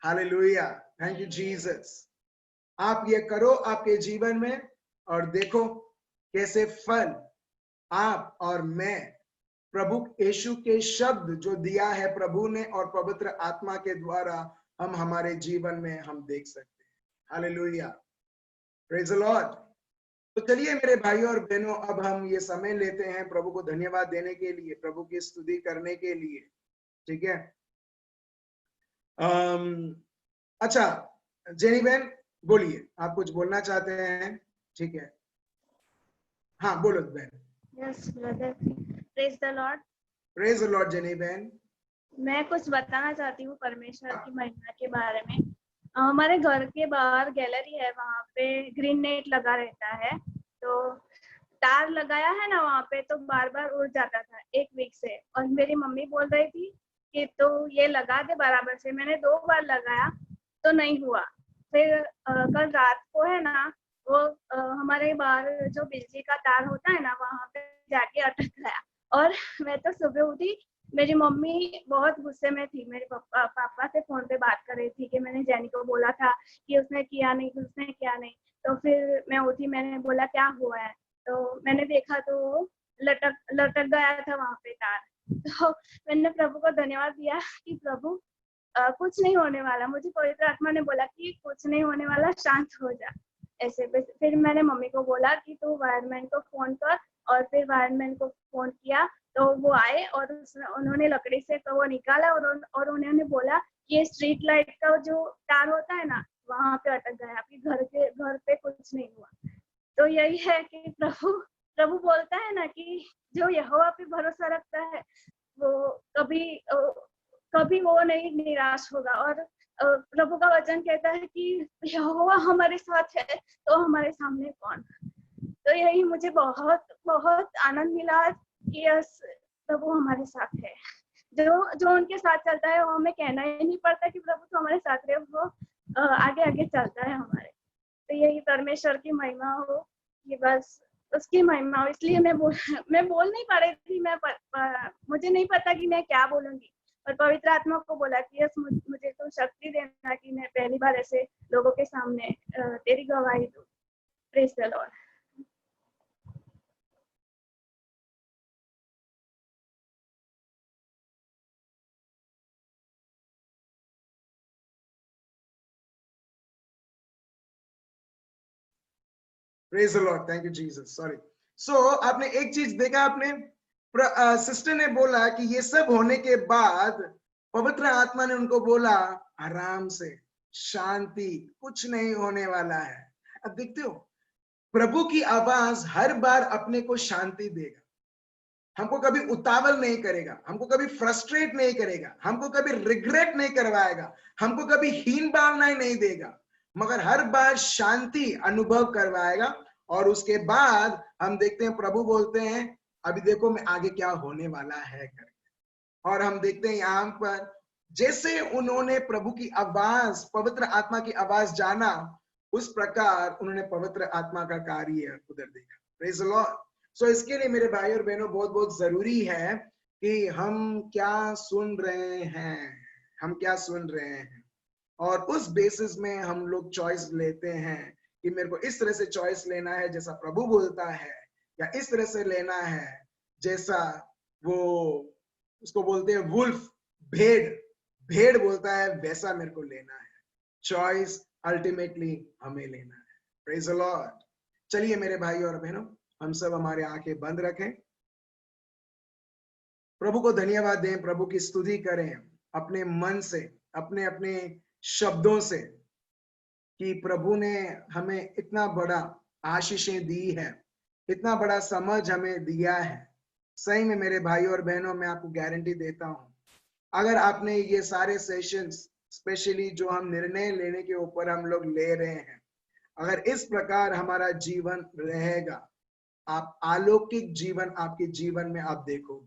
hallelujah, thank you Jesus. आप ये करो आपके जीवन में और देखो कैसे फल आप और मैं प्रभु यीशु के शब्द जो दिया है प्रभु ने और पवित्र आत्मा के द्वारा हम हमारे जीवन में हम देख सकते हैं। Hallelujah, praise the Lord. तो चलिए मेरे भाइयों और बहनों, अब हम ये समय लेते हैं प्रभु को धन्यवाद देने के लिए, प्रभु की स्तुति करने के लिए, ठीक है। अच्छा, जेनी बहन बोलिए, आप कुछ बोलना चाहते हैं? ठीक है, हाँ बोलो बहन। Yes brother, praise the lord. Praise the Lord jenny बहन। मैं कुछ बताना चाहती हूँ परमेश्वर की महिमा के बारे में। हमारे घर के बाहर गैलरी है, वहाँ पे ग्रीन नेट लगा रहता है, तो तार लगाया है ना वहाँ पे, तो बार बार उड़ जाता था 1 वीक से। और मेरी मम्मी बोल रही थी कि तो ये लगा दे बराबर से। मैंने 2 बार लगाया तो नहीं हुआ। फिर कल रात को है ना, वो हमारे बाहर जो बिजली का तार होता है ना, वहाँ पे जाके अटक गया। और मैं तो सुबह उठी, मेरी मम्मी बहुत गुस्से में थी। मेरे पापा से फोन पे बात कर रही थी कि मैंने जैनी को बोला था कि उसने किया नहीं। तो फिर मैं उठी, मैंने बोला क्या हुआ है, तो मैंने देखा तो लटक गया था वहाँ पे तार। तो मैंने प्रभु को धन्यवाद दिया कि प्रभु कुछ नहीं होने वाला। मुझे पवित्र आत्मा ने बोला कि कुछ नहीं होने वाला, शांत हो जा। ऐसे फिर मैंने मम्मी को बोला कि तू वायरमैन को फोन कर, और फिर वायरमैन को फोन किया तो वो आए और उन्होंने लकड़ी से वो निकाला और उन्होंने बोला ये स्ट्रीट लाइट का जो तार होता है ना, वहां पे अटक गया, आपके घर पे कुछ नहीं हुआ। तो यही है कि प्रभु बोलता है ना कि जो यहोवा पे भरोसा रखता है वो कभी वो नहीं निराश होगा। और प्रभु का वचन कहता है कि यहोवा हमारे साथ है तो हमारे सामने कौन। तो यही मुझे बहुत बहुत आनंद मिला कि यस, प्रभु हमारे साथ है। जो उनके साथ चलता है वो हमें कहना ही नहीं पड़ता कि प्रभु तो हमारे साथ रहे, वो आगे आगे चलता है हमारे। तो यही परमेश्वर की महिमा हो, ये बस उसकी महिमा हो। इसलिए मैं बोल नहीं पा रही थी। मुझे नहीं पता कि मैं क्या बोलूंगी, और पवित्र आत्मा को बोला कि यस, मुझे तो शक्ति देना कि मैं पहली बार ऐसे लोगों के सामने तेरी गवाही दूं। Praise the lord. Praise the lord, thank you Jesus. Sorry. So आपने एक चीज देखा, आपने सिस्टर ने बोला कि ये सब होने के बाद पवित्र आत्मा ने उनको बोला आराम से, शांति, कुछ नहीं होने वाला है। अब देखते हो प्रभु की आवाज हर बार अपने को शांति देगा, हमको कभी उतावल नहीं करेगा, हमको कभी फ्रस्ट्रेट नहीं करेगा, हमको कभी रिग्रेट नहीं करवाएगा, हमको कभी हीन भावनाएं नहीं देगा, मगर हर बार शांति अनुभव करवाएगा। और उसके बाद हम देखते हैं प्रभु बोलते हैं अभी देखो मैं आगे क्या होने वाला है करके। और हम देखते हैं यहाँ पर जैसे उन्होंने प्रभु की आवाज, पवित्र आत्मा की आवाज जाना, उस प्रकार उन्होंने पवित्र आत्मा का कार्य उधर देखा। Praise the lord. सो इसके लिए मेरे भाई और बहनों बहुत बहुत जरूरी है कि हम क्या सुन रहे हैं, हम क्या सुन रहे हैं, और उस बेसिस में हम लोग चॉइस लेते हैं कि मेरे को इस तरह से चॉइस लेना है जैसा प्रभु बोलता है, या इस तरह से लेना है जैसा वो उसको बोलते हैं वुल्फ, भेड़ बोलता है वैसा मेरे को लेना है। चॉइस अल्टीमेटली हमें लेना है। Praise the Lord. चलिए मेरे भाई और बहनों, हम सब हमारे आंखें बंद रखें, प्रभु को धन्यवाद दें, प्रभु की स्तुति करें अपने मन से, अपने अपने शब्दों से। कि प्रभु ने हमें इतना बड़ा आशीषें दी है, इतना बड़ा समझ हमें दिया है। सही में मेरे भाई और बहनों, मैं आपको गारंटी देता हूं, अगर आपने ये सारे सेशंस, स्पेशली जो हम निर्णय लेने के ऊपर हम लोग ले रहे हैं, अगर इस प्रकार हमारा जीवन रहेगा, आप अलौकिक जीवन आपके जीवन में आप देखोगे।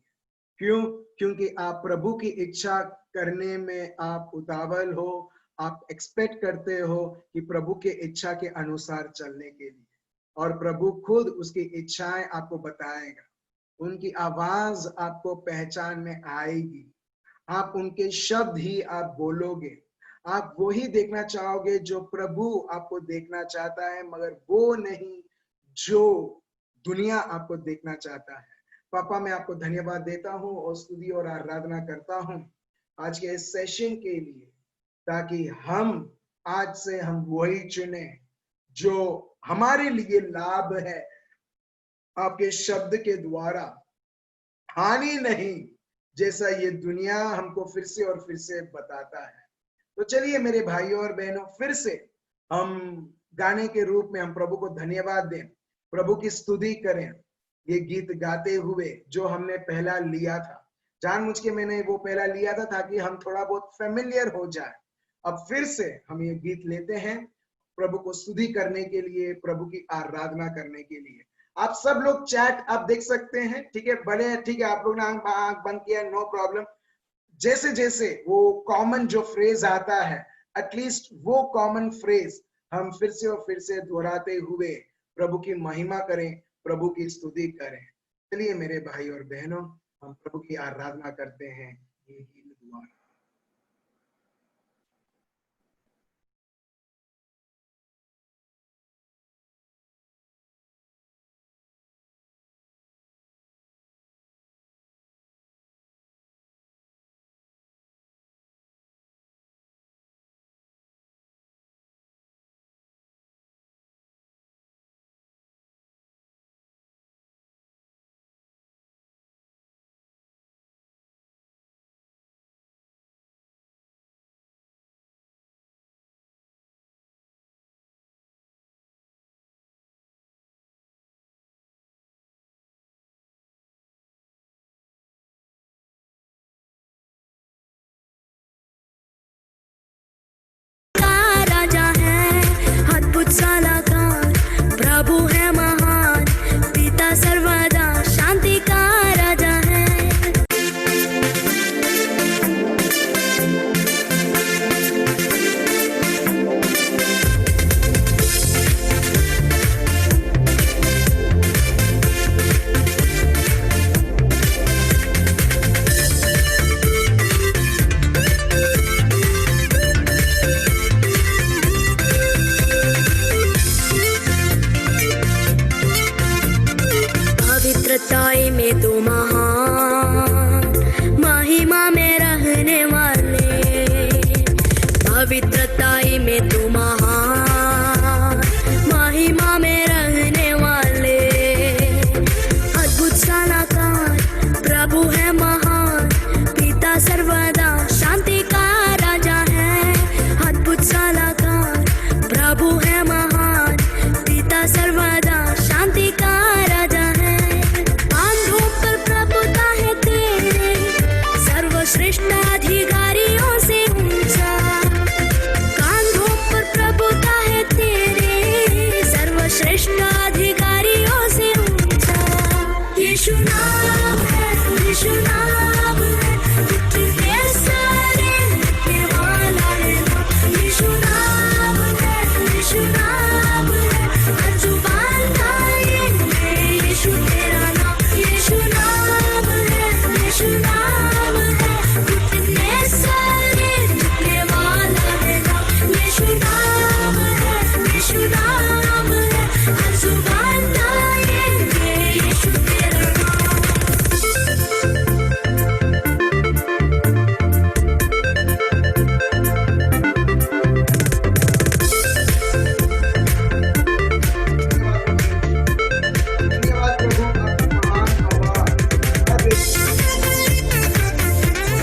क्यों? क्योंकि आप प्रभु की इच्छा करने में आप उतावल हो, आप एक्सपेक्ट करते हो कि प्रभु के इच्छा के अनुसार चलने के लिए, और प्रभु खुद उसकी इच्छाएं आपको बताएगा, उनकी आवाज आपको पहचान में आएगी, आप उनके शब्द ही आप बोलोगे, आप वही देखना चाहोगे जो प्रभु आपको देखना चाहता है, मगर वो नहीं जो दुनिया आपको देखना चाहता है। पापा, मैं आपको धन्यवाद देता हूँ और स्तुति और आराधना करता हूँ आज के इस सेशन के लिए, ताकि हम आज से हम वही चुने जो हमारे लिए लाभ है, आपके शब्द के द्वारा, हानि नहीं, जैसा ये दुनिया हमको फिर से और फिर से बताता है। तो चलिए मेरे भाइयों और बहनों, फिर से हम गाने के रूप में हम प्रभु को धन्यवाद दें, प्रभु की स्तुति करें। ये गीत गाते हुए जो हमने पहला लिया था, जानबूझ के मैंने वो पहला लिया था ताकि हम थोड़ा बहुत फेमिलियर हो जाए। अब फिर से हम ये गीत लेते हैं प्रभु को स्तुति करने के लिए, प्रभु की आराधना करने के लिए। आप सब लोग चैट आप देख सकते हैं, ठीक है, भले ठीक है, आप लोग ने आंख बंद किया, नो प्रॉब्लम। जैसे जैसे वो कॉमन जो फ्रेज आता है, एटलीस्ट वो कॉमन फ्रेज हम फिर से और फिर से दोहराते हुए प्रभु की महिमा करें, प्रभु की स्तुति करें। चलिए मेरे भाई और बहनों, हम प्रभु की आराधना करते हैं ये गीत द्वारा। प्रभु है महान, पिता सर्वदा शांति का राजा है। पवित्रताई में तू महान, महिमा में रहने वाले। पवित्रताई में तू महान, महिमा में रहने वाले। अद्भुत सलाहकार प्रभु है महान, पिता सर्वदा शांति का राजा है। अद्भुत सलाहकार प्रभु है महान, पिता सर्वदा शांति का राजा है। आंधों पर प्रभुता है तेरे, सर्वश्रेष्ठ अधिकारियों से ऊंचा। कांधों पर प्रभुता है तेरे, सर्वश्रेष्ठ अधिकारियों से ऊंचा। यीशु नाम है, यीशु नाम है, उठने सारे मिटने वाला है। यीशु नाम है, यीशु नाम है, हर जुबान गाएंगे यीशु तेरा नाम। यीशु नाम है, यीशु नाम है, उठने सारे मिटने वाला है। यीशु नाम है, यीशु नाम है, हर जुबान गाएंगे यीशु तेरा नाम। धन्यवाद प्रभु, आपकी महान आवाज,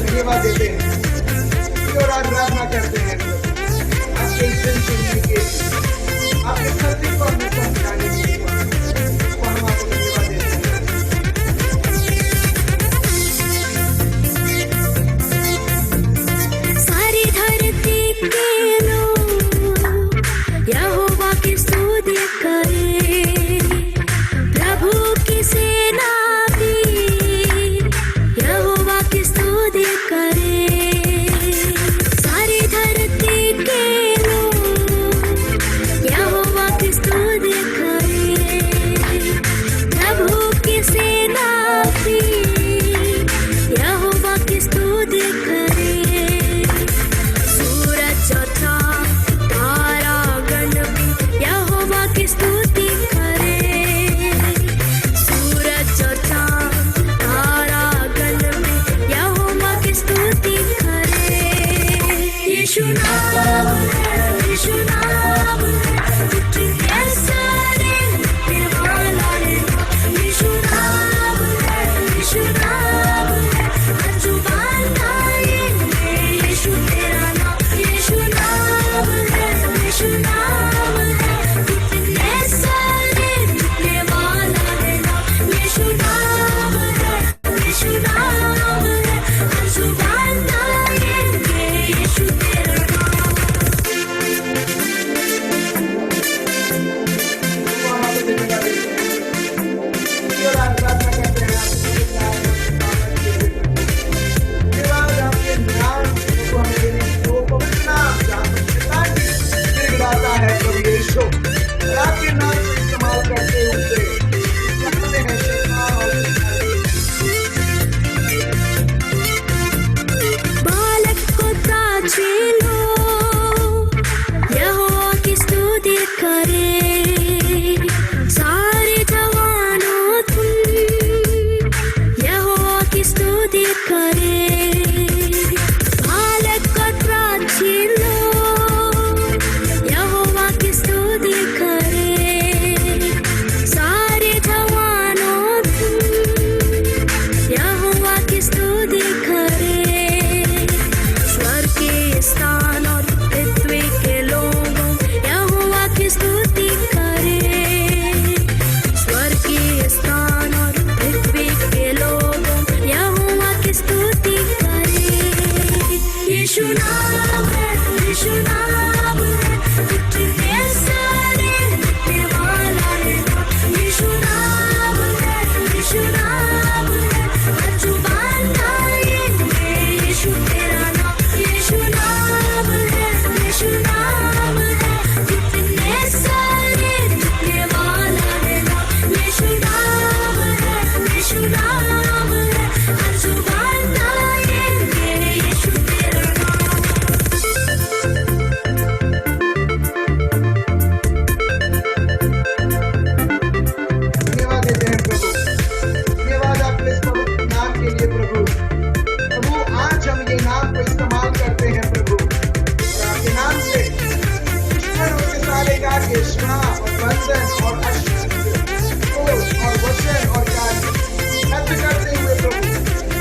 धन्यवाद देते हैं और आराधना करते हैं आज के इस दिन सुनने के लिए। यीशु नाम है, यीशु नाम है, उठने सारे मिटने वाला है नाम। यीशु नाम है, यीशु नाम है, हर जुबान गाएंगे यीशु तेरा नाम। यीशु नाम है, यीशु नाम है, उठने सारे मिटने वाला है नाम। यीशु नाम है, यीशु नाम है, हर जुबान गाएंगे यीशु तेरा नाम। आपके नाम से इस्तेमाल करते हुए जानते हैं शैतान और बालक को ताजे लो, यहोवा की स्तुति करे, सारे जवानों तुम यहोवा की स्तुति करे। बालक को ताजे लो, यहोवा की स्तुति करे, सारे जवानों तुम यहोवा की स्तुति करे। स्वर्ग के स्थान और पृथ्वी के लोगों यहोवा की स्तुति करे। स्वर्ग के स्थान और पृथ्वी के लोगों यहोवा की स्तुति करे। यीशु नाम है, यीशु नाम है, उठने सारे मिटने वाला है नाम। यीशु नाम है, यीशु नाम है, हर जुबान गाएंगे यीशु तेरा नाम। यीशु नाम है, यीशु नाम है, उठने सारे मिटने वाला है नाम। यीशु नाम है, यीशु नाम है, हर जुबान गाएंगे यीशु तेरा नाम। धन्यवाद देते हैं प्रभु। धन्यवाद आपके इस पवित्र नाम के लिए प्रभु। प्रभु आज हम ये नाम को इस्तेमाल करते हैं प्रभु, और आपके नाम से दुश्मनों से सारे कार्य, श्राप और बंधन और क्रोध और वचन और कार्य रद्द करते हुए प्रभु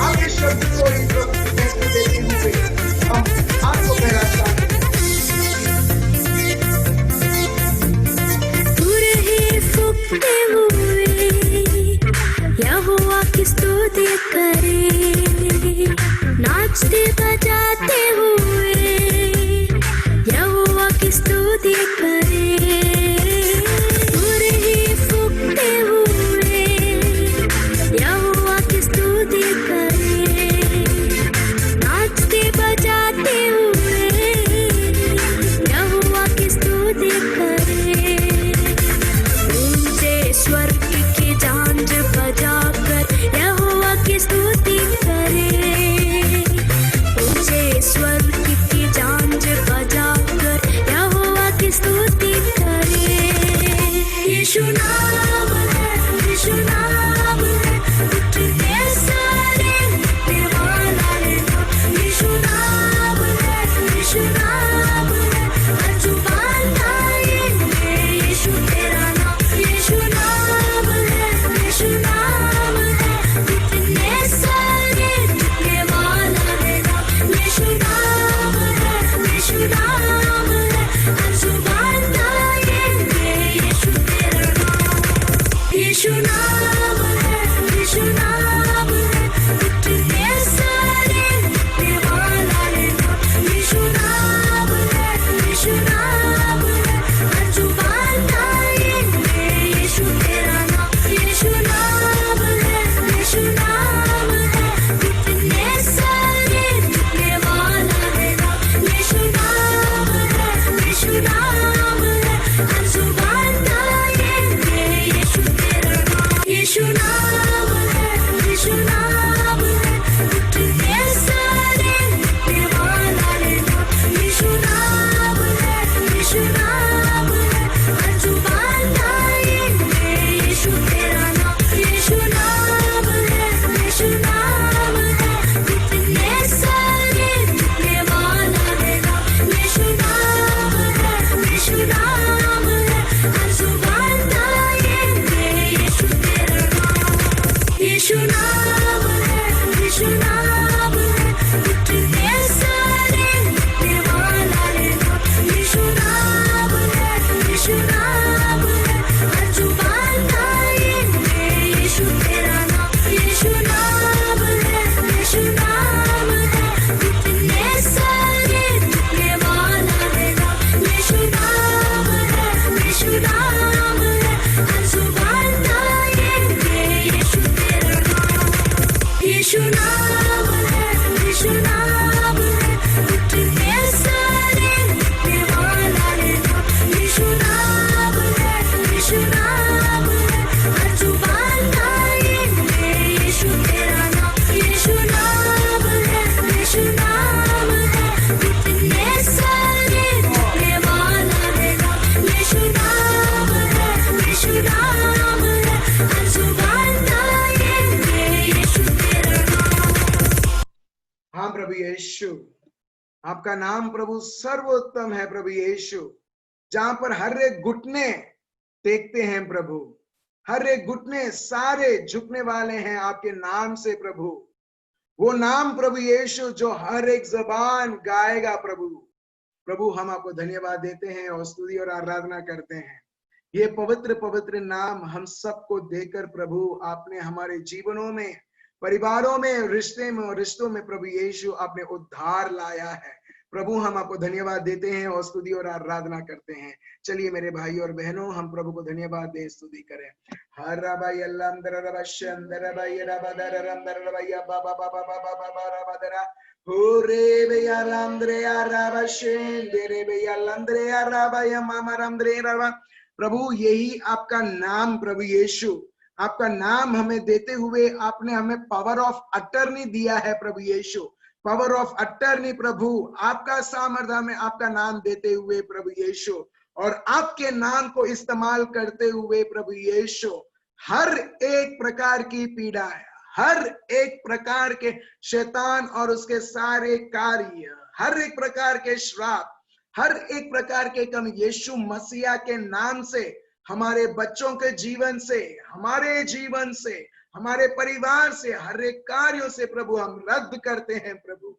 आपके शब्द को ही प्रभु महत्व देते हुए हम आपको पहला चाहते हैं। पुरहे फूकते हुए यहोवा की स्तुति करे, नाचते बजाते हुए यहोवा की स्तुति करे। पुरहे फूकते हुए यहोवा की स्तुति करे, नाचते बजाते हुए यहोवा की स्तुति करे। ऊंचे स्वर्ग की झांझ बजाकर यहोवा की स्तुति करे। ऊंचे स्वर्ग की झांझ बजाकर यहोवा की स्तुति करे। यीशु नाम है, यीशु नाम है, उठने सारे मिटने वाला है नाम। यीशु नाम है, यीशु नाम है, हर जुबान गाएंगे यीशु तेरा नाम। यीशु नाम है, यीशु नाम है, उठने सारे मिटने वाला है नाम। यीशु नाम है, यीशु नाम है, हर जुबान गाएंगे यीशु तेरा नाम। यीशु नाम है, यीशु नाम है, उठने सारे मिटने वाला है नाम। यीशु नाम है, यीशु नाम है, हर जुबान गाएंगे यीशु तेरा नाम। यीशु नाम है, यीशु नाम है, उठने सारे मिटने वाला है नाम। यीशु नाम आपका नाम प्रभु सर्वोत्तम है प्रभु यीशु, जहां पर हर एक घुटने देखते हैं प्रभु, हर एक घुटने सारे झुकने वाले हैं आपके नाम से प्रभु। वो नाम प्रभु यीशु जो हर एक जबान गाएगा प्रभु। प्रभु हम आपको धन्यवाद देते हैं और स्तुति और आराधना करते हैं। ये पवित्र पवित्र नाम हम सबको देकर प्रभु आपने हमारे जीवनों में, परिवारों में, रिश्तों में प्रभु यीशु आपने उद्धार लाया है। प्रभु हम आपको धन्यवाद देते हैं और स्तुति और आराधना करते हैं। चलिए मेरे भाई और बहनों, हम प्रभु को धन्यवाद दें, स्तुति करें। हर रबाई अल्लाह रबशंदर रबाई रबदर रंदर रबाई बाबा बाबा बाबा बाबा रबदरा हो रे भैया रामद्रे रबशेंदे रे भैया लंद्रे रबाई मामा रामद्रे रबा। प्रभु यही आपका नाम प्रभु यीशु, आपका नाम हमें देते हुए आपने हमें पावर ऑफ अटर्नी दिया है प्रभु यीशु। पावर ऑफ अटर्नी प्रभु, आपका सामर्थ्य में आपका नाम देते हुए प्रभु यीशु, और आपके नाम को इस्तेमाल करते हुए प्रभु यीशु हर एक प्रकार की पीड़ा, हर एक प्रकार के शैतान और उसके सारे कार्य, हर एक प्रकार के श्राप, हर एक प्रकार के कम यीशु मसीहा के नाम से हमारे बच्चों के जीवन से, हमारे जीवन से, हमारे परिवार से, हर एक कार्यों से प्रभु हम रद्द करते हैं प्रभु,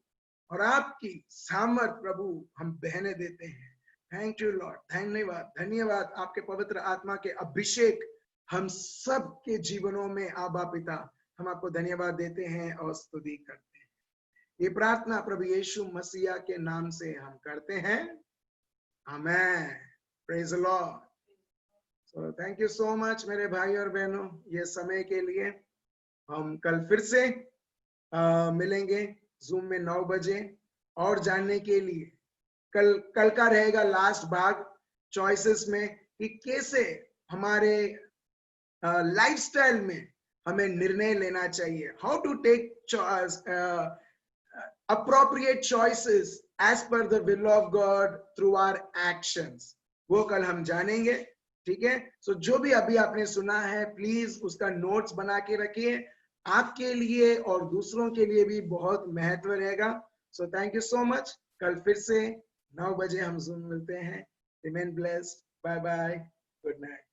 और आपकी सामर्थ प्रभु हम बहने देते हैं। थैंक यू लॉर्ड, धन्यवाद धन्यवाद। आपके पवित्र आत्मा के अभिषेक हम सब के जीवनों में आबा पिता, हम आपको धन्यवाद देते हैं और स्तुति करते हैं। ये प्रार्थना प्रभु यीशु मसीहा के नाम से हम करते हैं, amen. Praise the lord. So thank you so much मेरे भाई और बहनों, ये समय के लिए। हम कल फिर से मिलेंगे जूम में 9 बजे, और जानने के लिए कल का रहेगा लास्ट भाग चॉइसेस में, कि कैसे हमारे लाइफस्टाइल में हमें निर्णय लेना चाहिए, how to take appropriate choices as per the will of God through our actions। वो कल हम जानेंगे, ठीक है। सो जो भी अभी आपने सुना है प्लीज उसका नोट्स बना के रखिए, आपके लिए और दूसरों के लिए भी बहुत महत्व रहेगा। So thank you so much. कल फिर से 9 बजे हम जूम मिलते हैं। Remain blessed, bye bye, good night.